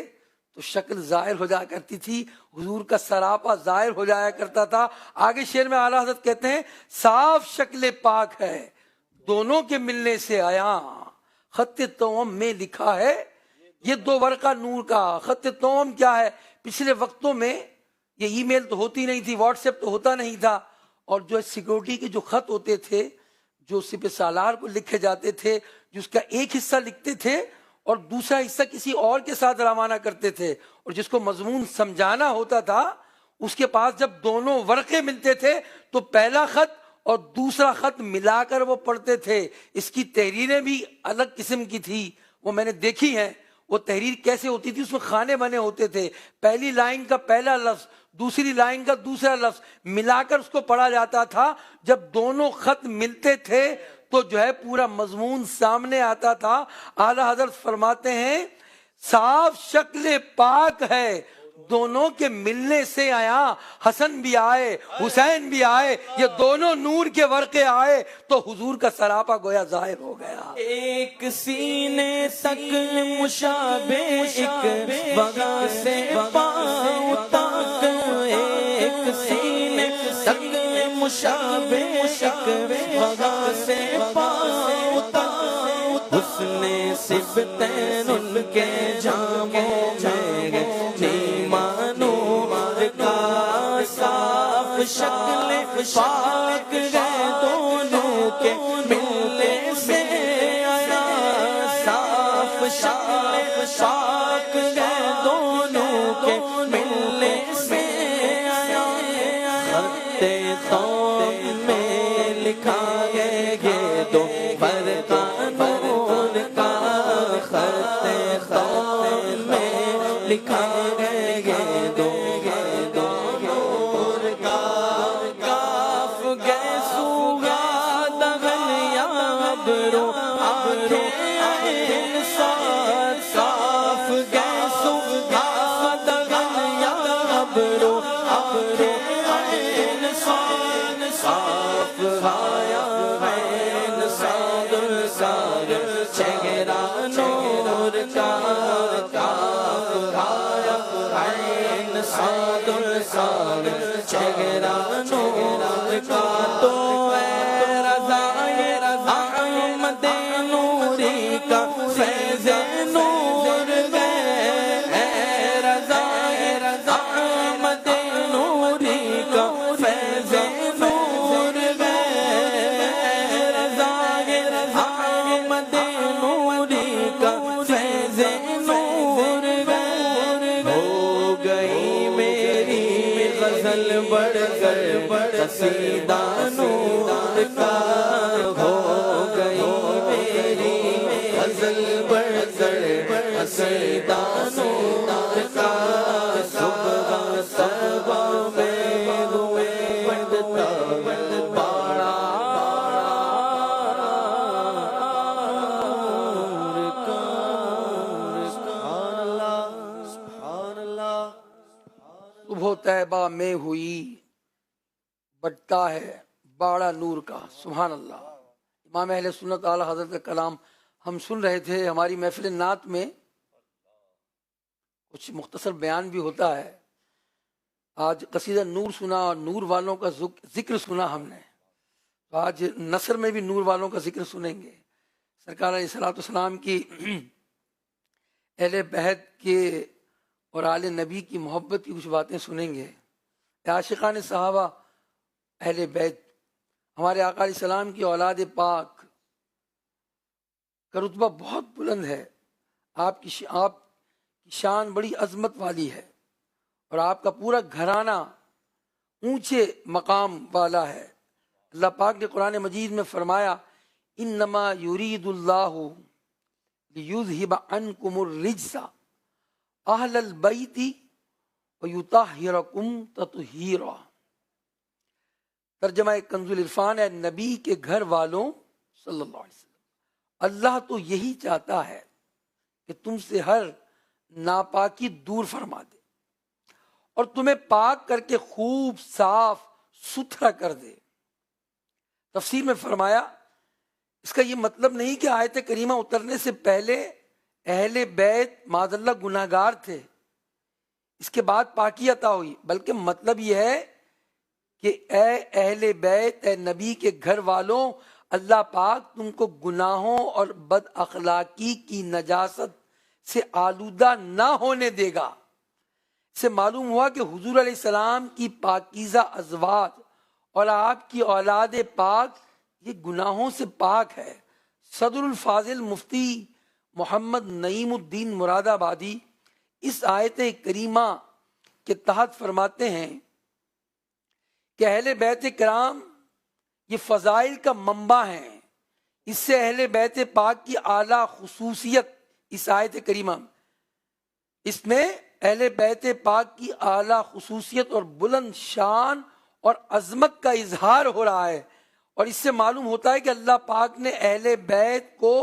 تو شکل ظاہر ہو جایا کرتی تھی، حضور کا سراپا ظاہر ہو جایا کرتا تھا. آگے شعر میں اعلیٰ حضرت کہتے ہیں صاف شکل پاک ہے دونوں کے ملنے سے آیا خط توم میں لکھا ہے یہ دو ورقہ نور کا. خط توم کیا ہے؟ پچھلے وقتوں میں یہ ای میل تو ہوتی نہیں تھی، واٹس ایپ تو ہوتا نہیں تھا، اور جو سیکورٹی کے جو خط ہوتے تھے جو سپہ سالار کو لکھے جاتے تھے، جس کا ایک حصہ لکھتے تھے اور دوسرا حصہ کسی اور کے ساتھ روانہ کرتے تھے، اور جس کو مضمون سمجھانا ہوتا تھا اس کے پاس جب دونوں ورقے ملتے تھے تو پہلا خط اور دوسرا خط ملا کر وہ پڑھتے تھے. اس کی تحریریں بھی الگ قسم کی تھی، وہ میں نے دیکھی ہیں. وہ تحریر کیسے ہوتی تھی؟ اس میں خانے بنے ہوتے تھے، پہلی لائن کا پہلا لفظ دوسری لائن کا دوسرا لفظ ملا کر اس کو پڑھا جاتا تھا. جب دونوں خط ملتے تھے تو جو ہے پورا مضمون سامنے آتا تھا. اعلیٰ حضرت فرماتے ہیں صاف شکل پاک ہے دونوں کے ملنے سے آیا. حسن بھی آئے حسین بھی آئے، یہ دونوں نور کے ورقے آئے تو حضور کا سراپا گویا ظاہر ہو گیا. ایک سینے تک مشابہ ایک وغا سے پاؤں تک ایک سینے تک مشابہ ایک وغا سے پاؤں تک حسن صفتین ان کے جاموں میں نیما نور کا صاف شکل پاک ہے دونوں کے ملنے سے آیا صاف شکل پاک ہے دونوں کے ملنے سے آیا خط قوم میں لکھا ہے یہ دو ورقہ نور کا خط قوم میں لکھا ہے یہ دو نور کا کاف گئے سوگا دغل یا ابرو آنکھیں عین ساتھ کاف گئے سوگا دغل یا ابرو آنکھیں عین ساتھ صاف آیا عین ساد الساد چہرہ نور کا کاف آیا عین ساد الساد چہرہ نور کا تو اے رضائے احمد نوری کا فیض نور گئے اے رضائے احمد نوری کا فیض نور گئے رضائے احمد نوری کا فیض نور گئے ہو گئی میری غزل بڑھ کر قصیدہ نور کا ہو گئی میری غزل بڑھ کر قصیدہ نور کا صبح صبح میں ہوئے بڑھتا باڑا صبح طیبہ میں ہوئی بٹتا ہے باڑا نور کا. سبحان اللہ. امام اہل سنت اعلیٰ حضرت کا کلام ہم سن رہے تھے. ہماری محفل نعت میں کچھ مختصر بیان بھی ہوتا ہے. آج قصیدہ نور سنا اور نور والوں کا ذکر سنا ہم نے. تو آج نثر میں بھی نور والوں کا ذکر سنیں گے. سرکار علیہ الصلوۃ والسلام کی اہل بیت کے اور آل نبی کی محبت کی کچھ باتیں سنیں گے. عاشقان صحابہ اہل بیت ہمارے آقا علیہ السلام کی اولاد پاک کا رتبہ بہت بلند ہے. آپ کی شان بڑی عظمت والی ہے اور آپ کا پورا گھرانہ اونچے مقام والا ہے. اللہ پاک نے قرآن مجید میں فرمایا انما یرید اللہ لیذہب عنکم الرجس اہل البیت ویطہرکم تطہیرا. ترجمہ کنز العرفان ہے نبی کے گھر والوں صلی اللہ علیہ وسلم، اللہ تو یہی چاہتا ہے کہ تم سے ہر ناپاکی دور فرما دے اور تمہیں پاک کر کے خوب صاف ستھرا کر دے. تفسیر میں فرمایا اس کا یہ مطلب نہیں کہ آیت کریمہ اترنے سے پہلے اہل بیت معاذ اللہ گناہ گار تھے، اس کے بعد پاکی عطا ہوئی، بلکہ مطلب یہ ہے کہ اے اہل بیت، اے نبی کے گھر والوں، اللہ پاک تم کو گناہوں اور بد اخلاقی کی نجاست سے آلودہ نہ ہونے دے گا. اس سے معلوم ہوا کہ حضور علیہ السلام کی پاکیزہ ازواج اور آپ کی اولاد پاک یہ گناہوں سے پاک ہے. صدر الفاضل مفتی محمد نعیم الدین مراد آبادی اس آیت کریمہ کے تحت فرماتے ہیں کہ اہل بیت کرام یہ فضائل کا منبع ہیں. اس سے اہل بیت پاک کی اعلیٰ خصوصیت اس آیت کریمہ اس میں اہل بیت پاک کی اعلیٰ خصوصیت اور بلند شان اور عظمت کا اظہار ہو رہا ہے. اور اس سے معلوم ہوتا ہے کہ اللہ پاک نے اہل بیت کو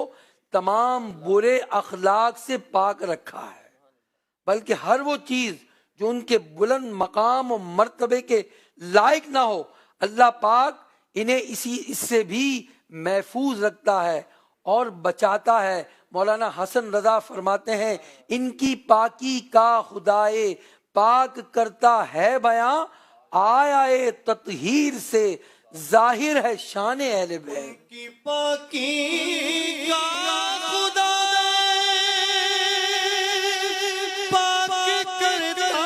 تمام برے اخلاق سے پاک رکھا ہے، بلکہ ہر وہ چیز جو ان کے بلند مقام و مرتبے کے لائق نہ ہو اللہ پاک انہیں اس سے بھی محفوظ رکھتا ہے اور بچاتا ہے. مولانا حسن رضا فرماتے ہیں ان کی پاکی کا خدائے پاک کرتا ہے بیاں، آیا تطہیر سے ظاہر ہے شان اہل بیت. کی پاکی کا خدا پاک کرتا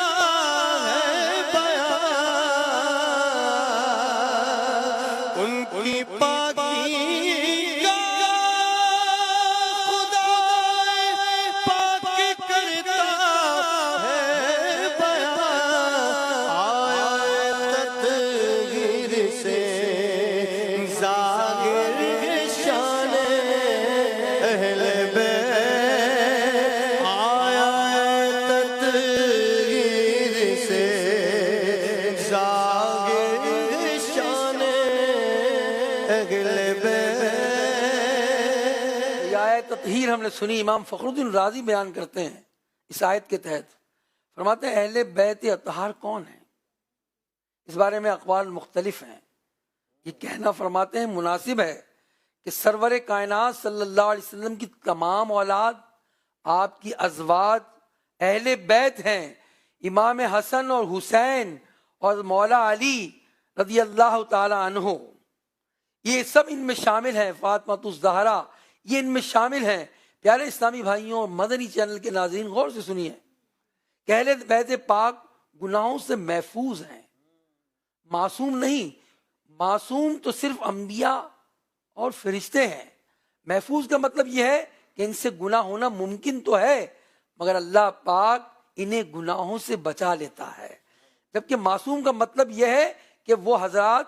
ہے بیاں، ان کی پاکی کا خدا پاک کرتا ہے بیاں، آیا تطہیر سے ظاہر شان اہل بیت، آیا تطہیر سے ظاہر شان اہل بیت. یہ آیت تطہیر ہم نے سنی. امام فخر الدین رازی بیان کرتے ہیں اس آیت کے تحت، فرماتے ہیں اہل بیت اطہار کون ہیں؟ اس بارے میں اقوال مختلف ہیں. یہ کہنا فرماتے ہیں مناسب ہے کہ سرور کائنات صلی اللہ علیہ وسلم کی تمام اولاد آپ کی ازواج اہل بیت ہیں. امام حسن اور حسین اور مولا علی رضی اللہ تعالی عنہ یہ سب ان میں شامل ہیں. فاطمہ الزہرا یہ ان میں شامل ہیں. پیارے اسلامی بھائیوں اور مدنی چینل کے ناظرین غور سے سنیے کہ اہل بیت پاک گناہوں سے محفوظ ہیں، معصوم نہیں. معصوم تو صرف انبیاء اور فرشتے ہیں. محفوظ کا مطلب یہ ہے کہ ان سے گناہ ہونا ممکن تو ہے مگر اللہ پاک انہیں گناہوں سے بچا لیتا ہے. جبکہ معصوم کا مطلب یہ ہے کہ وہ حضرات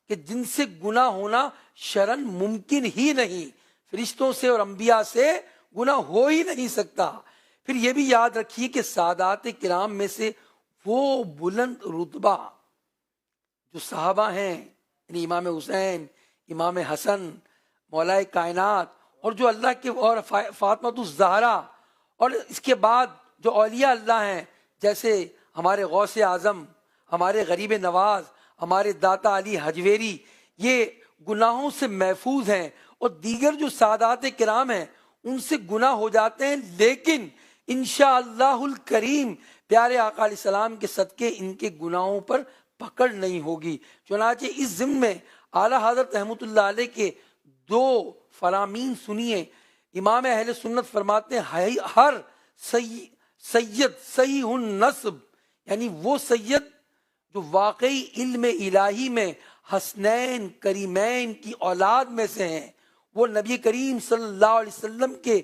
کہ جن سے گناہ ہونا شرعاً ممکن ہی نہیں، فرشتوں سے اور انبیاء سے گناہ ہو ہی نہیں سکتا. پھر یہ بھی یاد رکھیے کہ سادات کرام میں سے وہ بلند رتبہ جو صحابہ ہیں، یعنی امام حسین، امام حسن، مولا کائنات، اور جو اللہ کے اور فاطمہ الزہرا، اور اس کے بعد جو اولیاء اللہ ہیں جیسے ہمارے غوث اعظم، ہمارے غریب نواز ہمارے داتا علی حجویری یہ گناہوں سے محفوظ ہیں، اور دیگر جو سادات کرام ہیں ان سے گناہ ہو جاتے ہیں، لیکن انشاءاللہ الکریم پیارے آقا علیہ السلام کے صدقے ان کے گناہوں پر پکڑ نہیں ہوگی۔ چنانچہ اس ضمن میں اعلیٰ حضرت رحمۃ اللہ علیہ کے 2 فرامین سنیے۔ امام اہل سنت فرماتے ہیں ہر سید صحیح النسب، یعنی وہ سید جو واقعی علم الہی میں حسنین کریمین کی اولاد میں سے ہیں، وہ نبی کریم صلی اللہ علیہ وسلم کے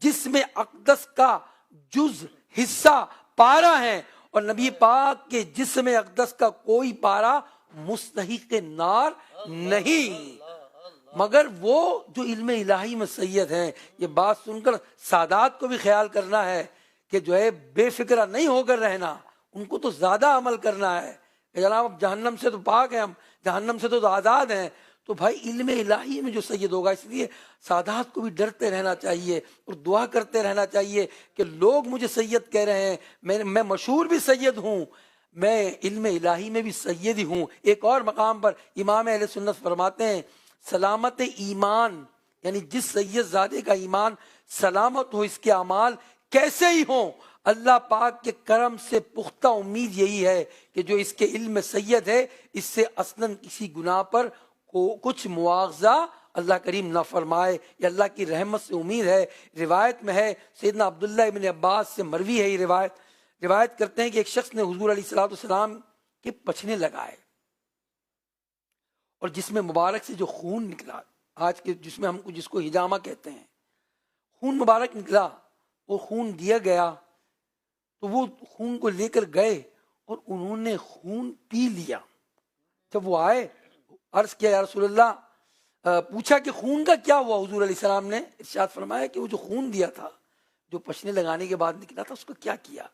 جسم اقدس کا جز حصہ پارا ہیں، اور نبی پاک کے جسم اقدس کا کوئی پارا مستحق نار نہیں، مگر وہ جو علم الہی میں سید ہیں۔ یہ بات سن کر سادات کو بھی خیال کرنا ہے کہ جو ہے بے فکرہ نہیں ہو کر رہنا، ان کو تو زیادہ عمل کرنا ہے کہ جناب اب جہنم سے تو پاک ہیں، ہم جہنم سے تو آزاد ہیں، تو بھائی علم الہی میں جو سید ہوگا، اس لیے سادات کو بھی ڈرتے رہنا چاہیے اور دعا کرتے رہنا چاہیے کہ لوگ مجھے سید کہہ رہے ہیں، میں مشہور بھی سید ہوں، میں علم الہی میں بھی سید ہی ہوں۔ ایک اور مقام پر امام اہل سنت فرماتے ہیں سلامت ایمان، یعنی جس سید زادے کا ایمان سلامت ہو، اس کے اعمال کیسے ہی ہوں، اللہ پاک کے کرم سے پختہ امید یہی ہے کہ جو اس کے علم میں سید ہے، اس سے اصلاً کسی گناہ پر کچھ مواخذہ اللہ کریم نہ فرمائے، یہ اللہ کی رحمت سے امید ہے۔ روایت میں ہے، سیدنا عبداللہ ابن عباس سے مروی ہے یہ روایت کرتے ہیں کہ ایک شخص نے حضور علیہ الصلوۃ والسلام کے پچھنے لگائے، اور جس میں مبارک سے جو خون نکلا، آج کے جس میں ہم جس کو ہجامہ کہتے ہیں، خون مبارک نکلا، وہ خون دیا گیا، تو وہ خون کو لے کر گئے اور انہوں نے خون پی لیا۔ جب وہ آئے، عرض کیا یا رسول اللہ، پوچھا کہ خون کا کیا ہوا؟ حضور علیہ السلام نے ارشاد فرمایا کہ وہ جو خون دیا تھا، جو پچھنے لگانے کے بعد نکلا تھا، اس کو کیا کیا؟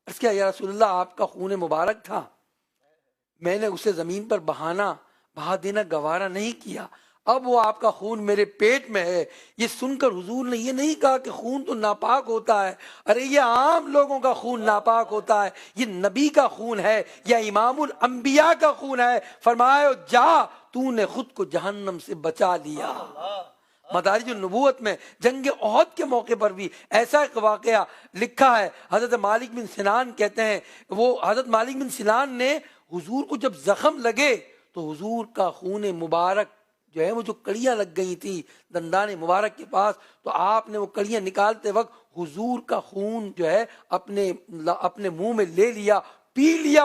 عرض کیا یا رسول اللہ، آپ کا خون مبارک تھا، میں نے اسے زمین پر بہا دینا گوارا نہیں کیا، اب وہ آپ کا خون میرے پیٹ میں ہے۔ یہ سن کر حضور نے یہ نہیں کہا کہ خون تو ناپاک ہوتا ہے، ارے یہ عام لوگوں کا خون ناپاک ہوتا ہے، یہ نبی کا خون ہے یا امام الانبیاء کا خون ہے۔ فرمایا جا، تو نے خود کو جہنم سے بچا لیا۔ مدارج النبوت میں جنگ احد کے موقع پر بھی ایسا ایک واقعہ لکھا ہے۔ حضرت مالک بن سنان کہتے ہیں، وہ حضرت مالک بن سنان نے حضور کو جب زخم لگے تو حضور کا خون مبارک جو ہے، وہ جو کڑیاں لگ گئی تھی دندان مبارک کے پاس، تو آپ نے وہ کڑیاں نکالتے وقت حضور کا خون جو ہے اپنے منہ میں لے لیا، پی لیا۔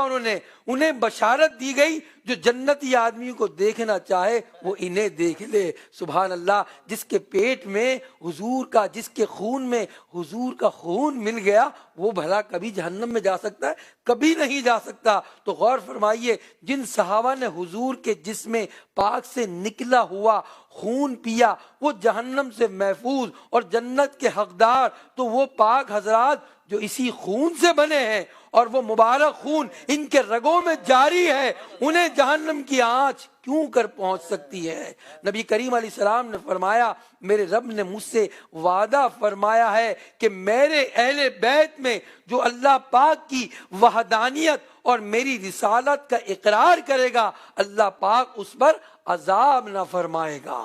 انہیں بشارت دی گئی جو جنتی آدمی کو دیکھنا چاہے وہ انہیں دیکھ لے۔ سبحان اللہ، جس کے پیٹ میں حضور کا، جس کے خون میں حضور کا خون مل گیا، وہ بھلا کبھی جہنم میں جا سکتا ہے؟ کبھی نہیں جا سکتا۔ تو غور فرمائیے، جن صحابہ نے حضور کے جسم پاک سے نکلا ہوا خون پیا، وہ جہنم سے محفوظ اور جنت کے حقدار۔ تو وہ پاک حضرات جو اسی خون سے بنے ہیں اور وہ مبارک خون ان کے رگوں میں جاری ہے، انہیں جہنم کی آنچ کیوں کر پہنچ سکتی ہے؟ نبی کریم علیہ السلام نے فرمایا، میرے رب نے مجھ سے وعدہ فرمایا ہے کہ میرے اہل بیت میں جو اللہ پاک کی وحدانیت اور میری رسالت کا اقرار کرے گا، اللہ پاک اس پر عذاب نہ فرمائے گا۔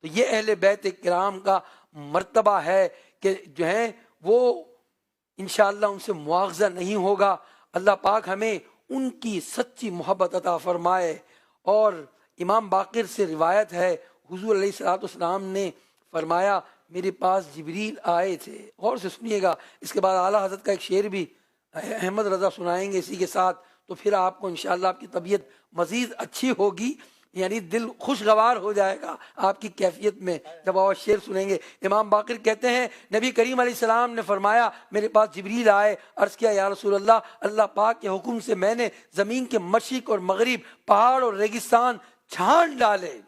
تو یہ اہل بیت کرام کا مرتبہ ہے کہ جو ہیں وہ انشاءاللہ ان سے مواخذہ نہیں ہوگا۔ اللہ پاک ہمیں ان کی سچی محبت عطا فرمائے۔ اور امام باقر سے روایت ہے، حضور علیہ الصلوۃ والسلام نے فرمایا، میرے پاس جبریل آئے تھے۔ غور سے سنیے گا، اس کے بعد اعلیٰ حضرت کا ایک شعر بھی احمد رضا سنائیں گے اسی کے ساتھ، تو پھر آپ کو انشاءاللہ آپ کی طبیعت مزید اچھی ہوگی، یعنی دل خوشگوار ہو جائے گا آپ کی کیفیت میں جب آپ شعر سنیں گے۔ امام باقر کہتے ہیں، نبی کریم علیہ السلام نے فرمایا، میرے پاس جبریل آئے، عرض کیا یا رسول اللہ، اللہ پاک کے حکم سے میں نے زمین کے مشرق اور مغرب، پہاڑ اور ریگستان چھان ڈالے،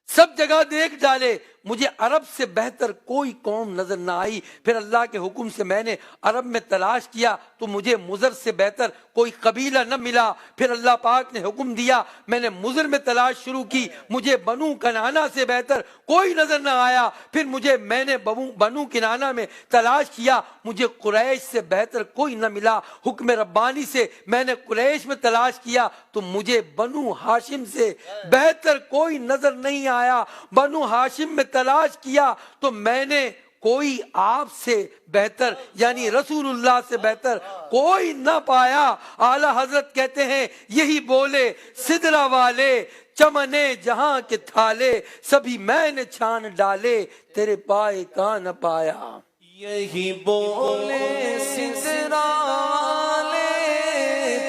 سب جگہ دیکھ ڈالے، مجھے عرب سے بہتر کوئی قوم نظر نہ آئی. پھر اللہ کے حکم سے میں نے عرب میں تلاش کیا تو مجھے مضر سے بہتر کوئی قبیلہ نہ ملا. پھر اللہ پاک نے حکم دیا, میں نے مضر میں تلاش شروع کی, مجھے بنو کنعانہ سے بہتر کوئی نظر نہ آیا. پھر میں نے بنو کنعانہ میں تلاش کیا, مجھے قریش سے بہتر کوئی نہ ملا. حکم ربانی سے میں نے قریش میں تلاش کیا تو مجھے بنو ہاشم سے بہتر کوئی نظر نہیں آیا. بنو ہاشم میں تلاش کیا تو میں نے کوئی آپ سے بہتر یعنی رسول اللہ سے بہتر کوئی نہ پایا. اعلی حضرت کہتے ہیں یہی بولے سدرا والے, چمنے جہاں کے تھالے, سبھی میں نے چھان ڈالے, تیرے پائے کا نہ پایا. یہی بولے سدرا والے,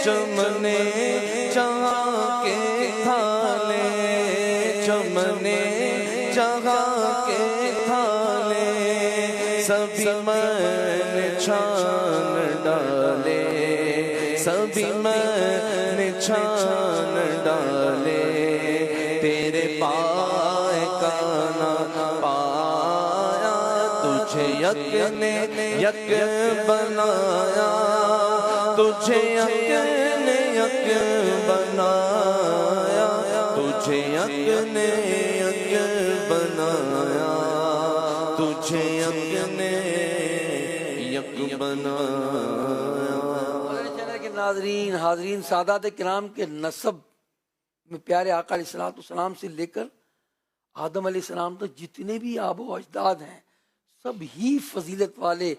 چمنے جہاں کے تھالے, چمنے جہاں کے تھالے, سبھی میں نے چھان ڈالے, سبھی میں نے چھان ڈالے, تیرے پائے کا نہ پایا, تجھے یک نے یک بنایا, تجھے یک نے یک بنایا, تجھے یک نے یک بنایا, تجھے یک نے یک بنایا. ناظرین حاضرین سادات کرام کے نسب میں پیارے آقا علیہ الصلوۃ والسلام سے لے کر آدم علیہ السلام تک جتنے بھی آب و اجداد ہیں سب ہی فضیلت والے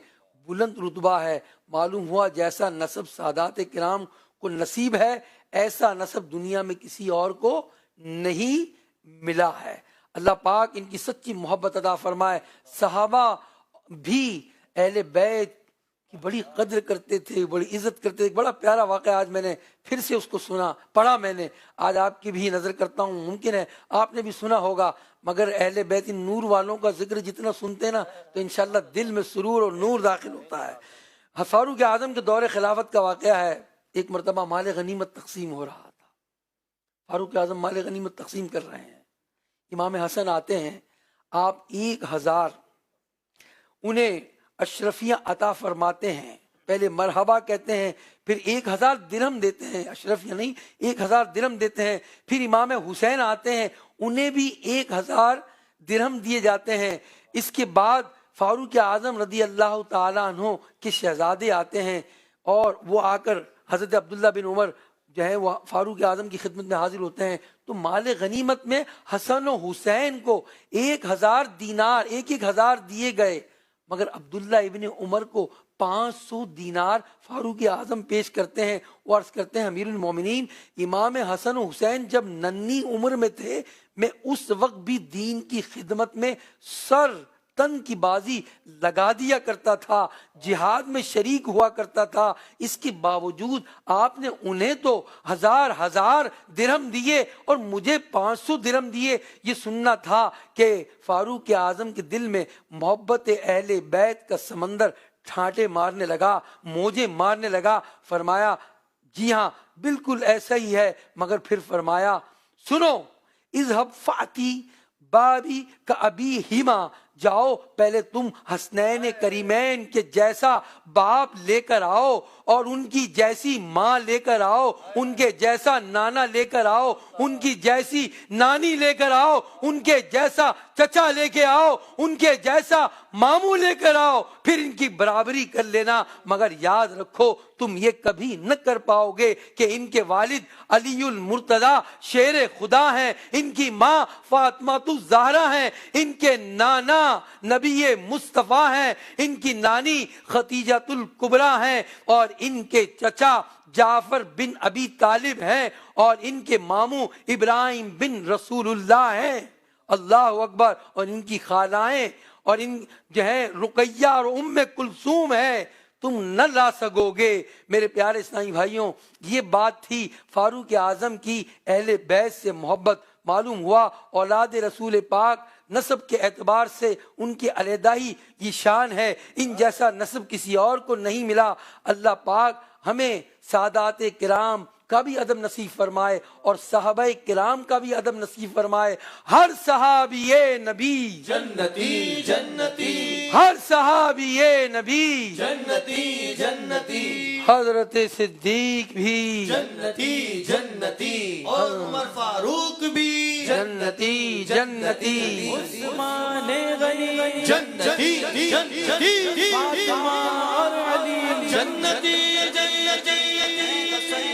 بلند رتبہ ہے. معلوم ہوا جیسا نسب سادات کرام کو نصیب ہے ایسا نسب دنیا میں کسی اور کو نہیں ملا ہے. اللہ پاک ان کی سچی محبت عطا فرمائے. صحابہ بھی اہل بیت کی بڑی قدر کرتے تھے, بڑی عزت کرتے تھے. بڑا پیارا واقعہ آج میں نے پھر سے اس کو سنا, پڑھا میں نے, آج آپ کی بھی نظر کرتا ہوں. ممکن ہے آپ نے بھی سنا ہوگا, مگر اہل بیت نور والوں کا ذکر جتنا سنتے ہیں نا تو انشاءاللہ دل میں سرور اور نور داخل ہوتا ہے. فاروق اعظم کے دور خلافت کا واقعہ ہے. ایک مرتبہ مال غنیمت تقسیم ہو رہا تھا. فاروق اعظم مال غنیمت تقسیم کر رہے ہیں. امام حسن آتے ہیں, آپ 1000 انہیں اشرفیاں عطا فرماتے ہیں. پہلے مرحبا کہتے ہیں, پھر 1000 درہم دیتے ہیں, اشرفیاں نہیں 1000 درہم دیتے ہیں. پھر امام حسین آتے ہیں, انہیں بھی 1000 درہم دیے جاتے ہیں. اس کے بعد فاروق اعظم رضی اللہ تعالیٰ عنہ کے شہزادے آتے ہیں اور وہ آ کر حضرت عبداللہ بن عمر جو ہے وہ فاروق اعظم کی خدمت میں حاضر ہوتے ہیں. تو مال غنیمت میں حسن و حسین کو 1000 دینار 1000 دیے گئے, مگر عبداللہ ابن عمر کو 500 دینار فاروق اعظم پیش کرتے ہیں. وہ عرض کرتے ہیں امیر المومنین امام حسن و حسین جب ننھی عمر میں تھے میں اس وقت بھی دین کی خدمت میں سر تن کی بازی لگا دیا کرتا تھا, جہاد میں شریک ہوا کرتا تھا. اس کے باوجود آپ نے انہیں تو 1000 درہم دیے اور مجھے 500 درہم دیے. یہ سننا تھا کہ فاروق اعظم کے دل میں محبت اہل بیت کا سمندر ٹھانٹے مارنے لگا, موجیں مارنے لگا. فرمایا جی ہاں بالکل ایسا ہی ہے, مگر پھر فرمایا سنو اذهب فاتی بابی کا ابی ہیما, جاؤ پہلے تم حسنین کریمین کے جیسا باپ لے کر آؤ اور ان کی جیسی ماں لے کر آؤ, ان کے جیسا نانا لے کر آؤ, ان کی جیسی نانی لے کر آؤ, ان کے جیسا چچا لے کے آؤ, ان کے جیسا ماموں لے کر آؤ, پھر ان کی برابری کر لینا. مگر یاد رکھو تم یہ کبھی نہ کر پاؤ گے کہ ان کے والد علی المرتضی شیر خدا ہیں, ان کی ماں فاطمہ الزہرا ہیں, ان کے نانا نبی مصطفیٰ ہیں, ان کی نانی خدیجہ الکبریٰ ہیں, اور ان کے چچا جعفر بن ابی طالب ہیں, اور ان کے ماموں ابراہیم بن رسول اللہ ہیں. اللہ اکبر. اور ان کی خالائیں اور ان جو ہیں رقیہ اور ام کلثوم ہے, تم نہ لا سکو گے. میرے پیارے اسلامی بھائیوں, یہ بات تھی فاروق اعظم کی اہل بیت سے محبت. معلوم ہوا اولاد رسول پاک نسب کے اعتبار سے ان کی علیحدہ ہی یہ شان ہے, ان جیسا نسب کسی اور کو نہیں ملا. اللہ پاک ہمیں سادات کرام کا بھی ادب نصیب فرمائے اور صحابہ کرام کا بھی ادب نصیب فرمائے. ہر صحابی نبی جنتی جنتی ہر صحابی نبی جنتی جنتی حضرت صدیق بھی جنتی جنتی اور عمر فاروق بھی جنتی جنتی عثمان غنی جنتی جنتی فاطمہ اور علی جنتی جنتی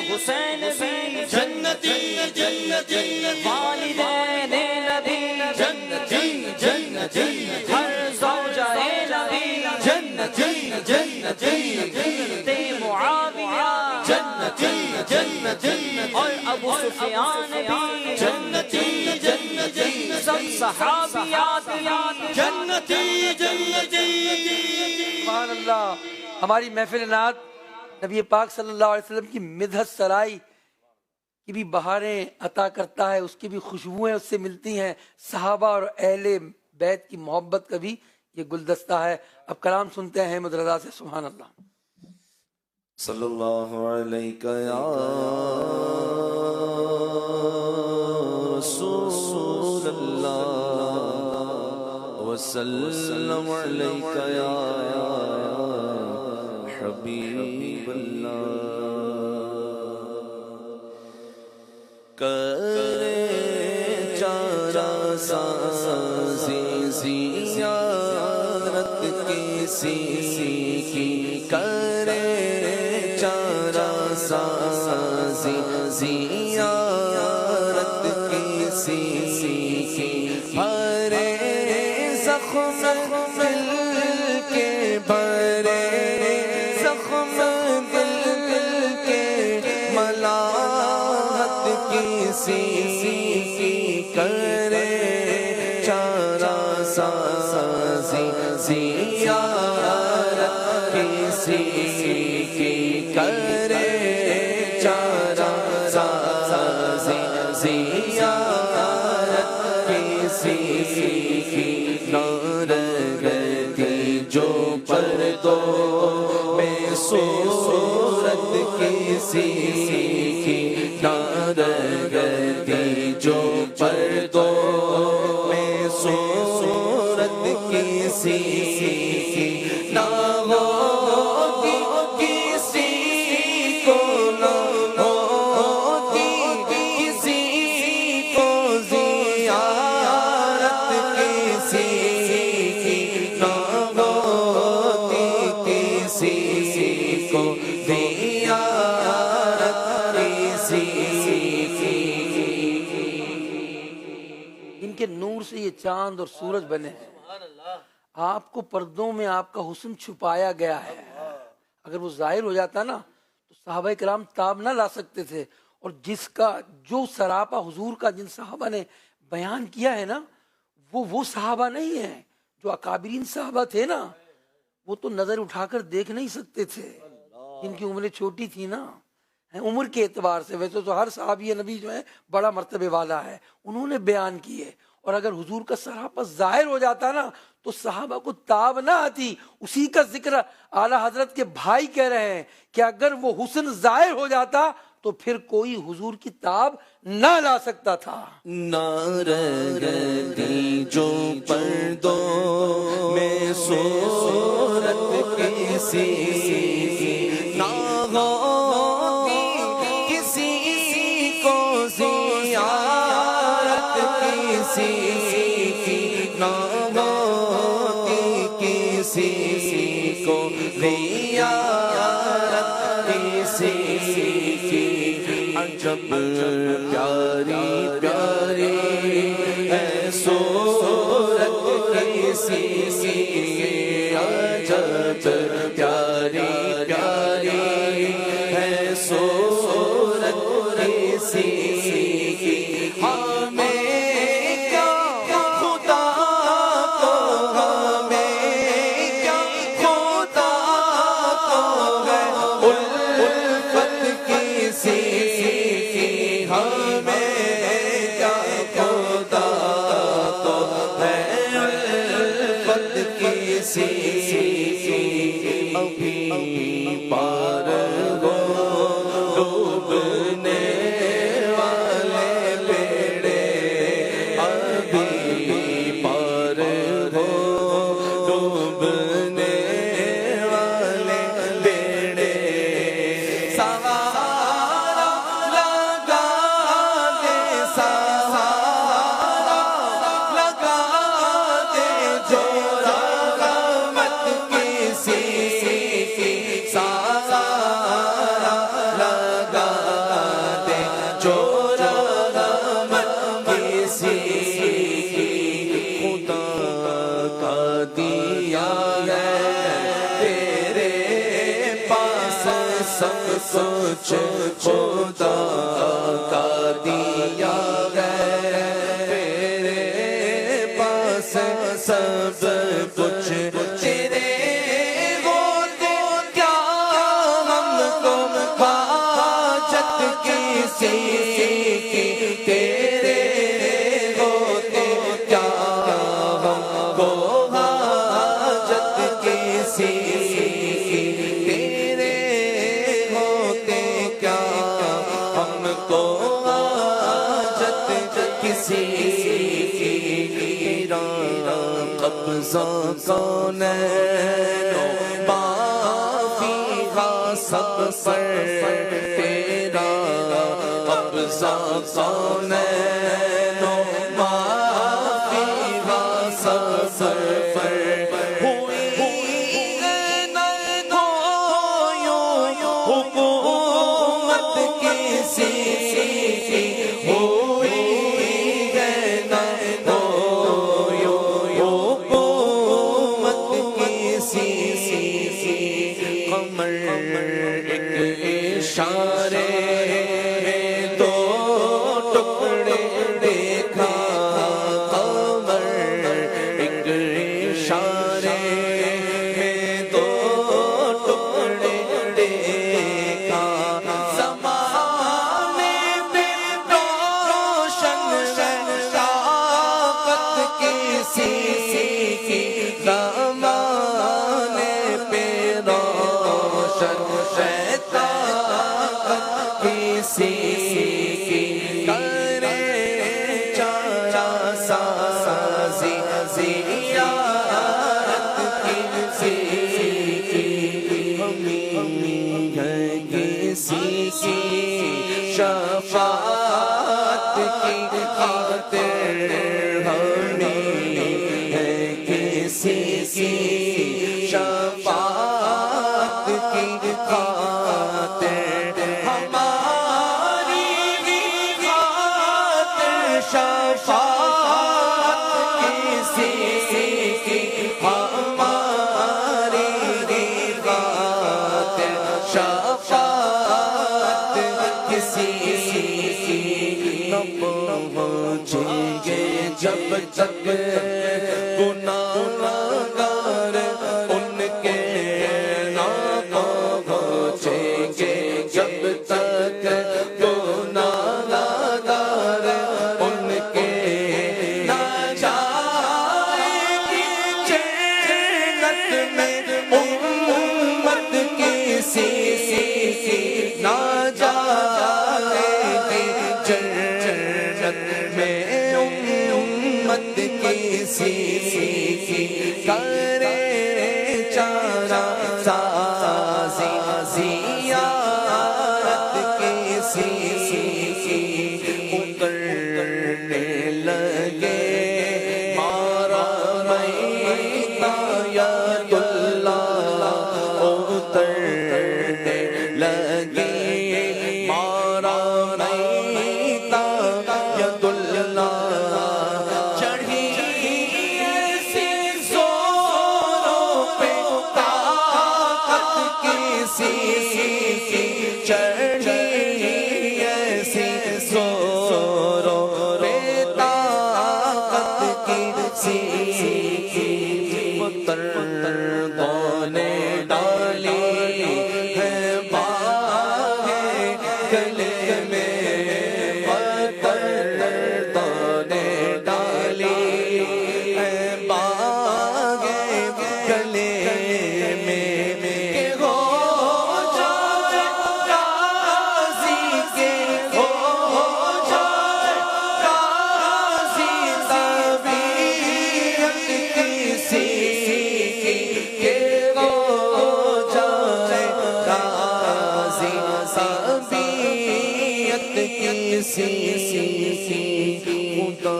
حسین بھی جنتی جنتی والدین نبی جنتی جنتی ہر زوجہ نبی جنتی جنتی حضرت معاویہ جنتی جنتی اور ابو سفیان بھی جنتی جنتی سب صحابیات جنتی جنتی سبحان اللہ. ہماری محفل نعت نبی پاک صلی اللہ علیہ وسلم کی مدحت سرائی کی بھی بہاریں عطا کرتا ہے، اس کی بھی خوشبوئیں اس سے ملتی ہیں. صحابہ اور اہل بیت کی محبت کا بھی یہ گلدستہ ہے. اب کلام سنتے ہیں احمد رضا سے. سبحان اللہ. صلی اللہ علیہ یا رسول اللہ وسلم علیک یا حبیب اللہ. کرے چارہ سازی زیارت کسی کی کرے چارہ سازی زیارت کسی کی بھرے زخم دل کے بھرے زخم دل کے ملاحت کسی کی کرے چارہ سازی زیارت کسی کی کرے چارہ سازی زیارت کسی کی نارگتی جو پردوں میں صورت کسی کی نارگتی جو پردوں میں صورت کسی کی نہ ہوتی کسی کو نہ ہوتی کسی کو زیارت کسی کی نہ ہوتی کسی کو زیارت کسی کی. ان کے نور سے یہ چاند اور سورج بنے ہیں. آپ کو پردوں میں آپ کا حسن چھپایا گیا ہے. اگر وہ ظاہر ہو جاتا نا تو صحابہ کرام تاب نہ لا سکتے تھے. اور جس کا جو سراپا حضور کا جن صحابہ نے بیان کیا ہے نا وہ صحابہ نہیں ہیں جو اکابرین صحابہ تھے نا. وہ تو نظر اٹھا کر دیکھ نہیں سکتے تھے. جن کی عمریں چھوٹی تھی نا عمر کے اعتبار سے، ویسے تو ہر صحابی نبی جو ہے بڑا مرتبے والا ہے، انہوں نے بیان کیے. اور اگر حضور کا سراپا ظاہر ہو جاتا نا تو صحابہ کو تاب نہ آتی. اسی کا ذکر اعلیٰ حضرت کے بھائی کہہ رہے ہیں کہ اگر وہ حسن ظاہر ہو جاتا تو پھر کوئی حضور کی تاب نہ لا سکتا تھا. نارگتی جو پردوں میں صورت کسی کی نہ ہوتی کسی کو زیارت کسی کی نہ ہوتی کسی کو زیارت کسی کی. عجب پیاری پیاری ہے صورت کسی کی عجب پیاری پیاری ہے صورت کسی کی. ہمیں کیا خدا کو ہمیں کیا خدا کو ہے الفت کسی کی ہمیں کیا خدا کو ہے الفت کسی کی. ابھی پار ہو ڈوبنے سب کچھ خدا کا دیا ہے، تیرے پاس سب کچھ تیرے ہوتے کیا ہم کو حاجت کسی کی، تیرے ہوتے کیا ہم کو حاجت کسی کی، تیرے ہوتے کیا ہم کو حاجت کسی کی، قبضہ کونین و ما فیہا سب پر تیرا، قبضہ کونین و ما فیہا سب پر ہوئی نہ کوئی حکومت کسی کی، ہوئی نہ کوئی حکومت کسی کی، قمر ایک اشارے دو ٹکڑے دیکھا، قمر ایک اشارے دو ٹکڑے دیکھا، زمانے میں روشن طاقت کسی کی، زمانے پہ روشن طاقت کسی کی، کرے چارہ سازی زیارت کسی کی، ہمیں ہے کسی کی شفاعت کی خاطر، ہمیں ہے کسی کی شفاعت کی خاطر، ہماری بھی خاطر شفاعت کسی کی، ہماری بھی خاطر شفاعت کسی کی، نہ پہنچیں گے جب تک گناہگار ان کے، نہ پہنچیں گے جب تک گناہگار ان کے، نہ جائیں گی جنت میں امت کسی کی، نہ جائیں گی جنت میں امت کسی کی، کرے چارہ سازی زیارت کسی کی، اترنے لگے مارا میتا ید اللہ، اترنے لگے مارا میتا ید اللہ، چڑھی ایسی زوروں پہ طاقت کسی کی، چڑھی ایسی زوروں پہ طاقت کسی کی، مردوں نے ڈالی ہے باغ گلے میں، مردوں نے ڈالی ہے باغ گلے میں، کہ ہو جائے غازی کے، ہو جائے غازی طبیعت کسی کی، کہ ہو جائے غازی طبیعت کسی کی، خدا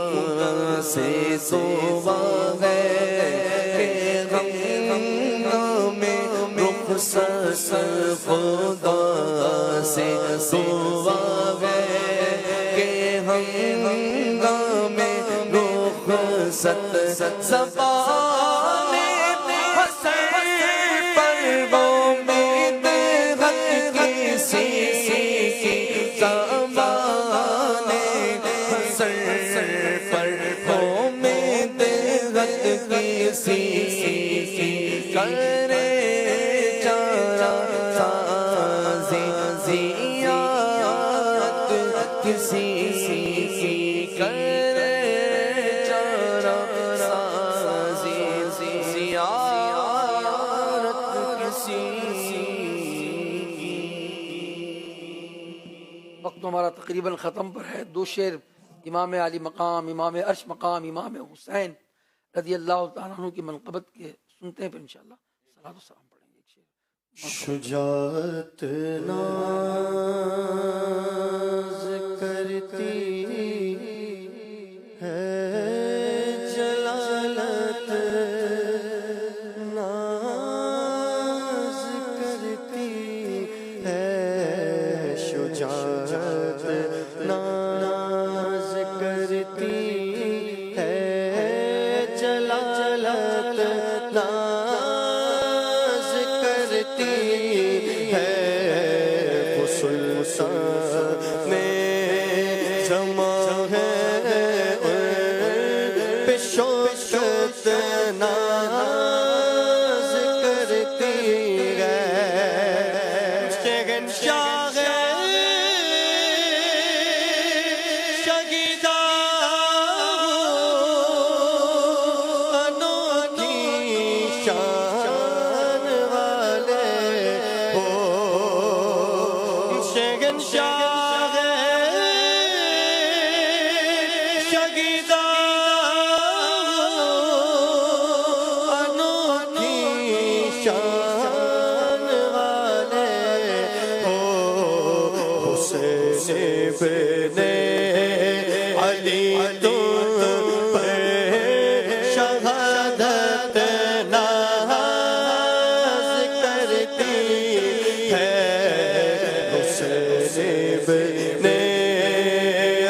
سے سوا ہے کہ غم میں رخصت، خدا سے سوا ہے کہ ہنگام رخصت، زبان حسن پر وہ مدحت کرے چارہ سازی زیارت کسی کی کرے چارہ سازی زیارت کسی کی. وقت ہمارا تقریباً ختم پر ہے. دو شعر امام علی مقام، امام عرش مقام، امام حسین رضی اللہ تعالیٰ عنہ کی منقبت کے سنتے ہیں، پھر انشاءاللہ صلاۃ و سلام پڑھیں گے. ایک شعر شجاعت ناز کرتی ہے، جلالت ناز کرتی ہے، شجاعت ناز کرتی ہے، جلالت ناز کرتی ہے، وہ سلطان میں جمع ہے پہ شوکت ناز کرتی ہے، شہنشاہ شگیدہ انوکھی شان والے ہو، شہنشاہ شگیدہ انوکھی شان والے ہو، حسین ابن علی تم پر شہادت ناز کرتی ہے، حسین ابن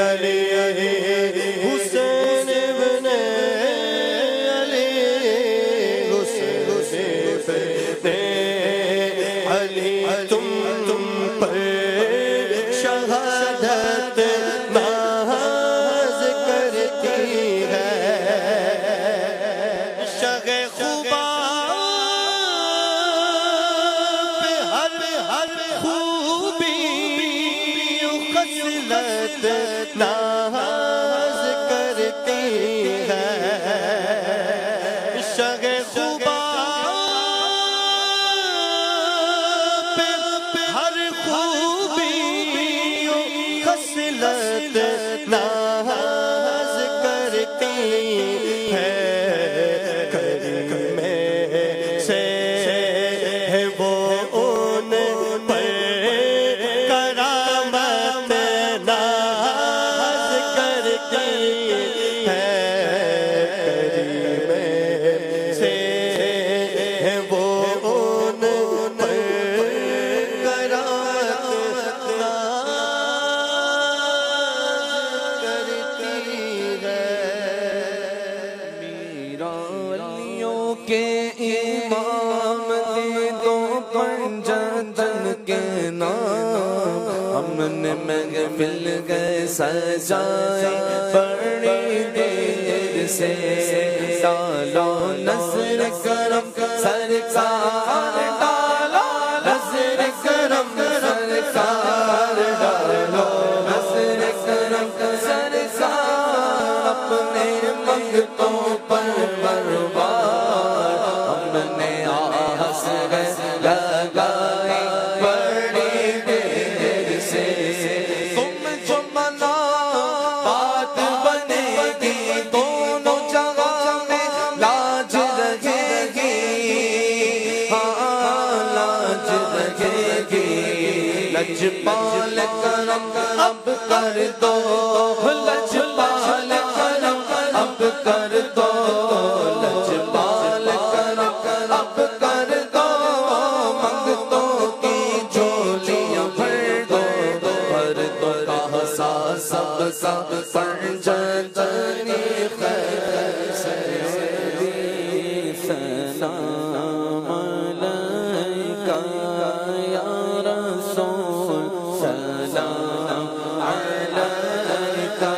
علی، حسین ابن علی، حسین ابن علی تم پر شہادت ناز کرتی ہے، شغ خوبا پہ ہر خوبی خصلت ناز کرتی ہے، شغ خوبا پہ ہر خوبی خصلت ناز کرتی ہے، کریم سے ہے وہ ان پر کرامت ناز کرتی ہے، کریم سے ہے وہ ان پر کرامت ناز کرتی ہے. میرالیوں کے امام دے دو پنجتن کے نام، ہم نے محفل گئے سجائے بڑی دیر سے، ڈالو نظر کرم سرکار، ڈالو نظر کرم سرکار، ڈالو نظر کرم سرکار، اپنے منگتوں پر مربار، ہم نے آس لگائے بڑی دیر سے، تم جو منا بات بنے گی، دونوں جگہ میں لاج رہے گی، ہاں لاج رہے گی، لجپال کرم اب کر دو، لجپال کرم اب کر دو، لجپال کرم اب کر دو، منگتوں کی جھولیاں بھر دو، بھر دو کاسا سب کا پنجتنی خیر سیدی، سلام علیکہ یا رسول، سلام علیکہ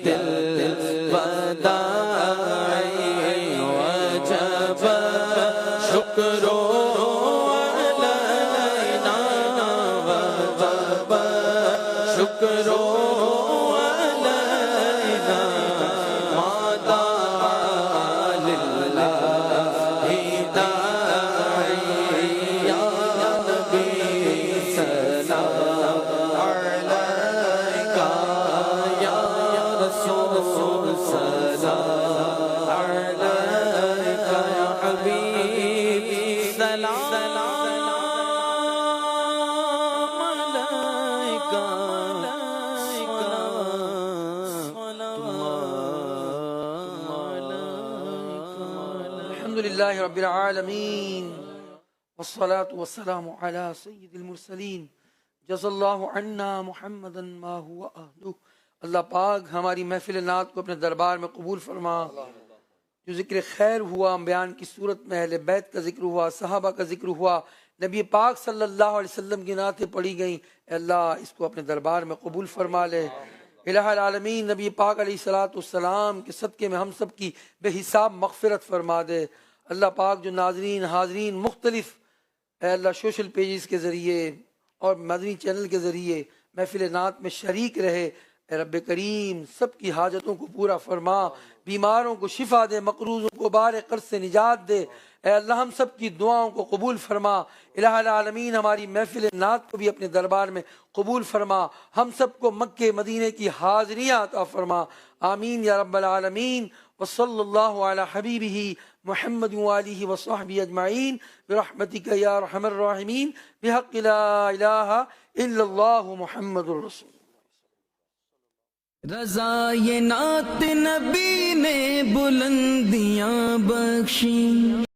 الوداع وجب شکر علینا وجب شکر علینا ما دعا للہ داعی یا نبی سلام علیکہ یا رسول سلام علیکہ یا حبیب سلام علیکہ الحمد للہ رب العالمین والصلاة والسلام علی سید المرسلین جزا اللہ عنا محمدا ما هو اہلہ۔ اللہ پاک ہماری محفل نعت کو اپنے دربار میں قبول فرما۔ جو ذکر خیر ہوا، بیان کی صورت میں اہل بیت کا ذکر ہوا، صحابہ کا ذکر ہوا، نبی پاک صلی اللہ علیہ وسلم کی نعتیں پڑھی گئیں، اے اللہ اس کو اپنے دربار میں قبول فرما لے۔ الہ العالمین نبی پاک علیہ السلام کے صدقے میں ہم سب کی بے حساب مغفرت فرما دے۔ اللہ پاک جو ناظرین حاضرین مختلف اے اللہ سوشل پیجز کے ذریعے اور مدنی چینل کے ذریعے محفل نعت میں شریک رہے، اے رب کریم سب کی حاجتوں کو پورا فرما، بیماروں کو شفا دے، مقروضوں کو بار قرض سے نجات دے، اے اللہ ہم سب کی دعاؤں کو قبول فرما۔ الہ العالمین ہماری محفل نعت کو بھی اپنے دربار میں قبول فرما، ہم سب کو مکہ مدینے کی حاضریاں عطا فرما، آمین یا رب العالمین۔ وصلی اللہ علی حبیبہ محمد وآلہ وصحبہ اجمعین برحمتک یا ارحم الراحمین بحق لا الہ الا اللہ محمد الرسول۔ رضا یہ نعت نبی نے بلندیاں بخشی۔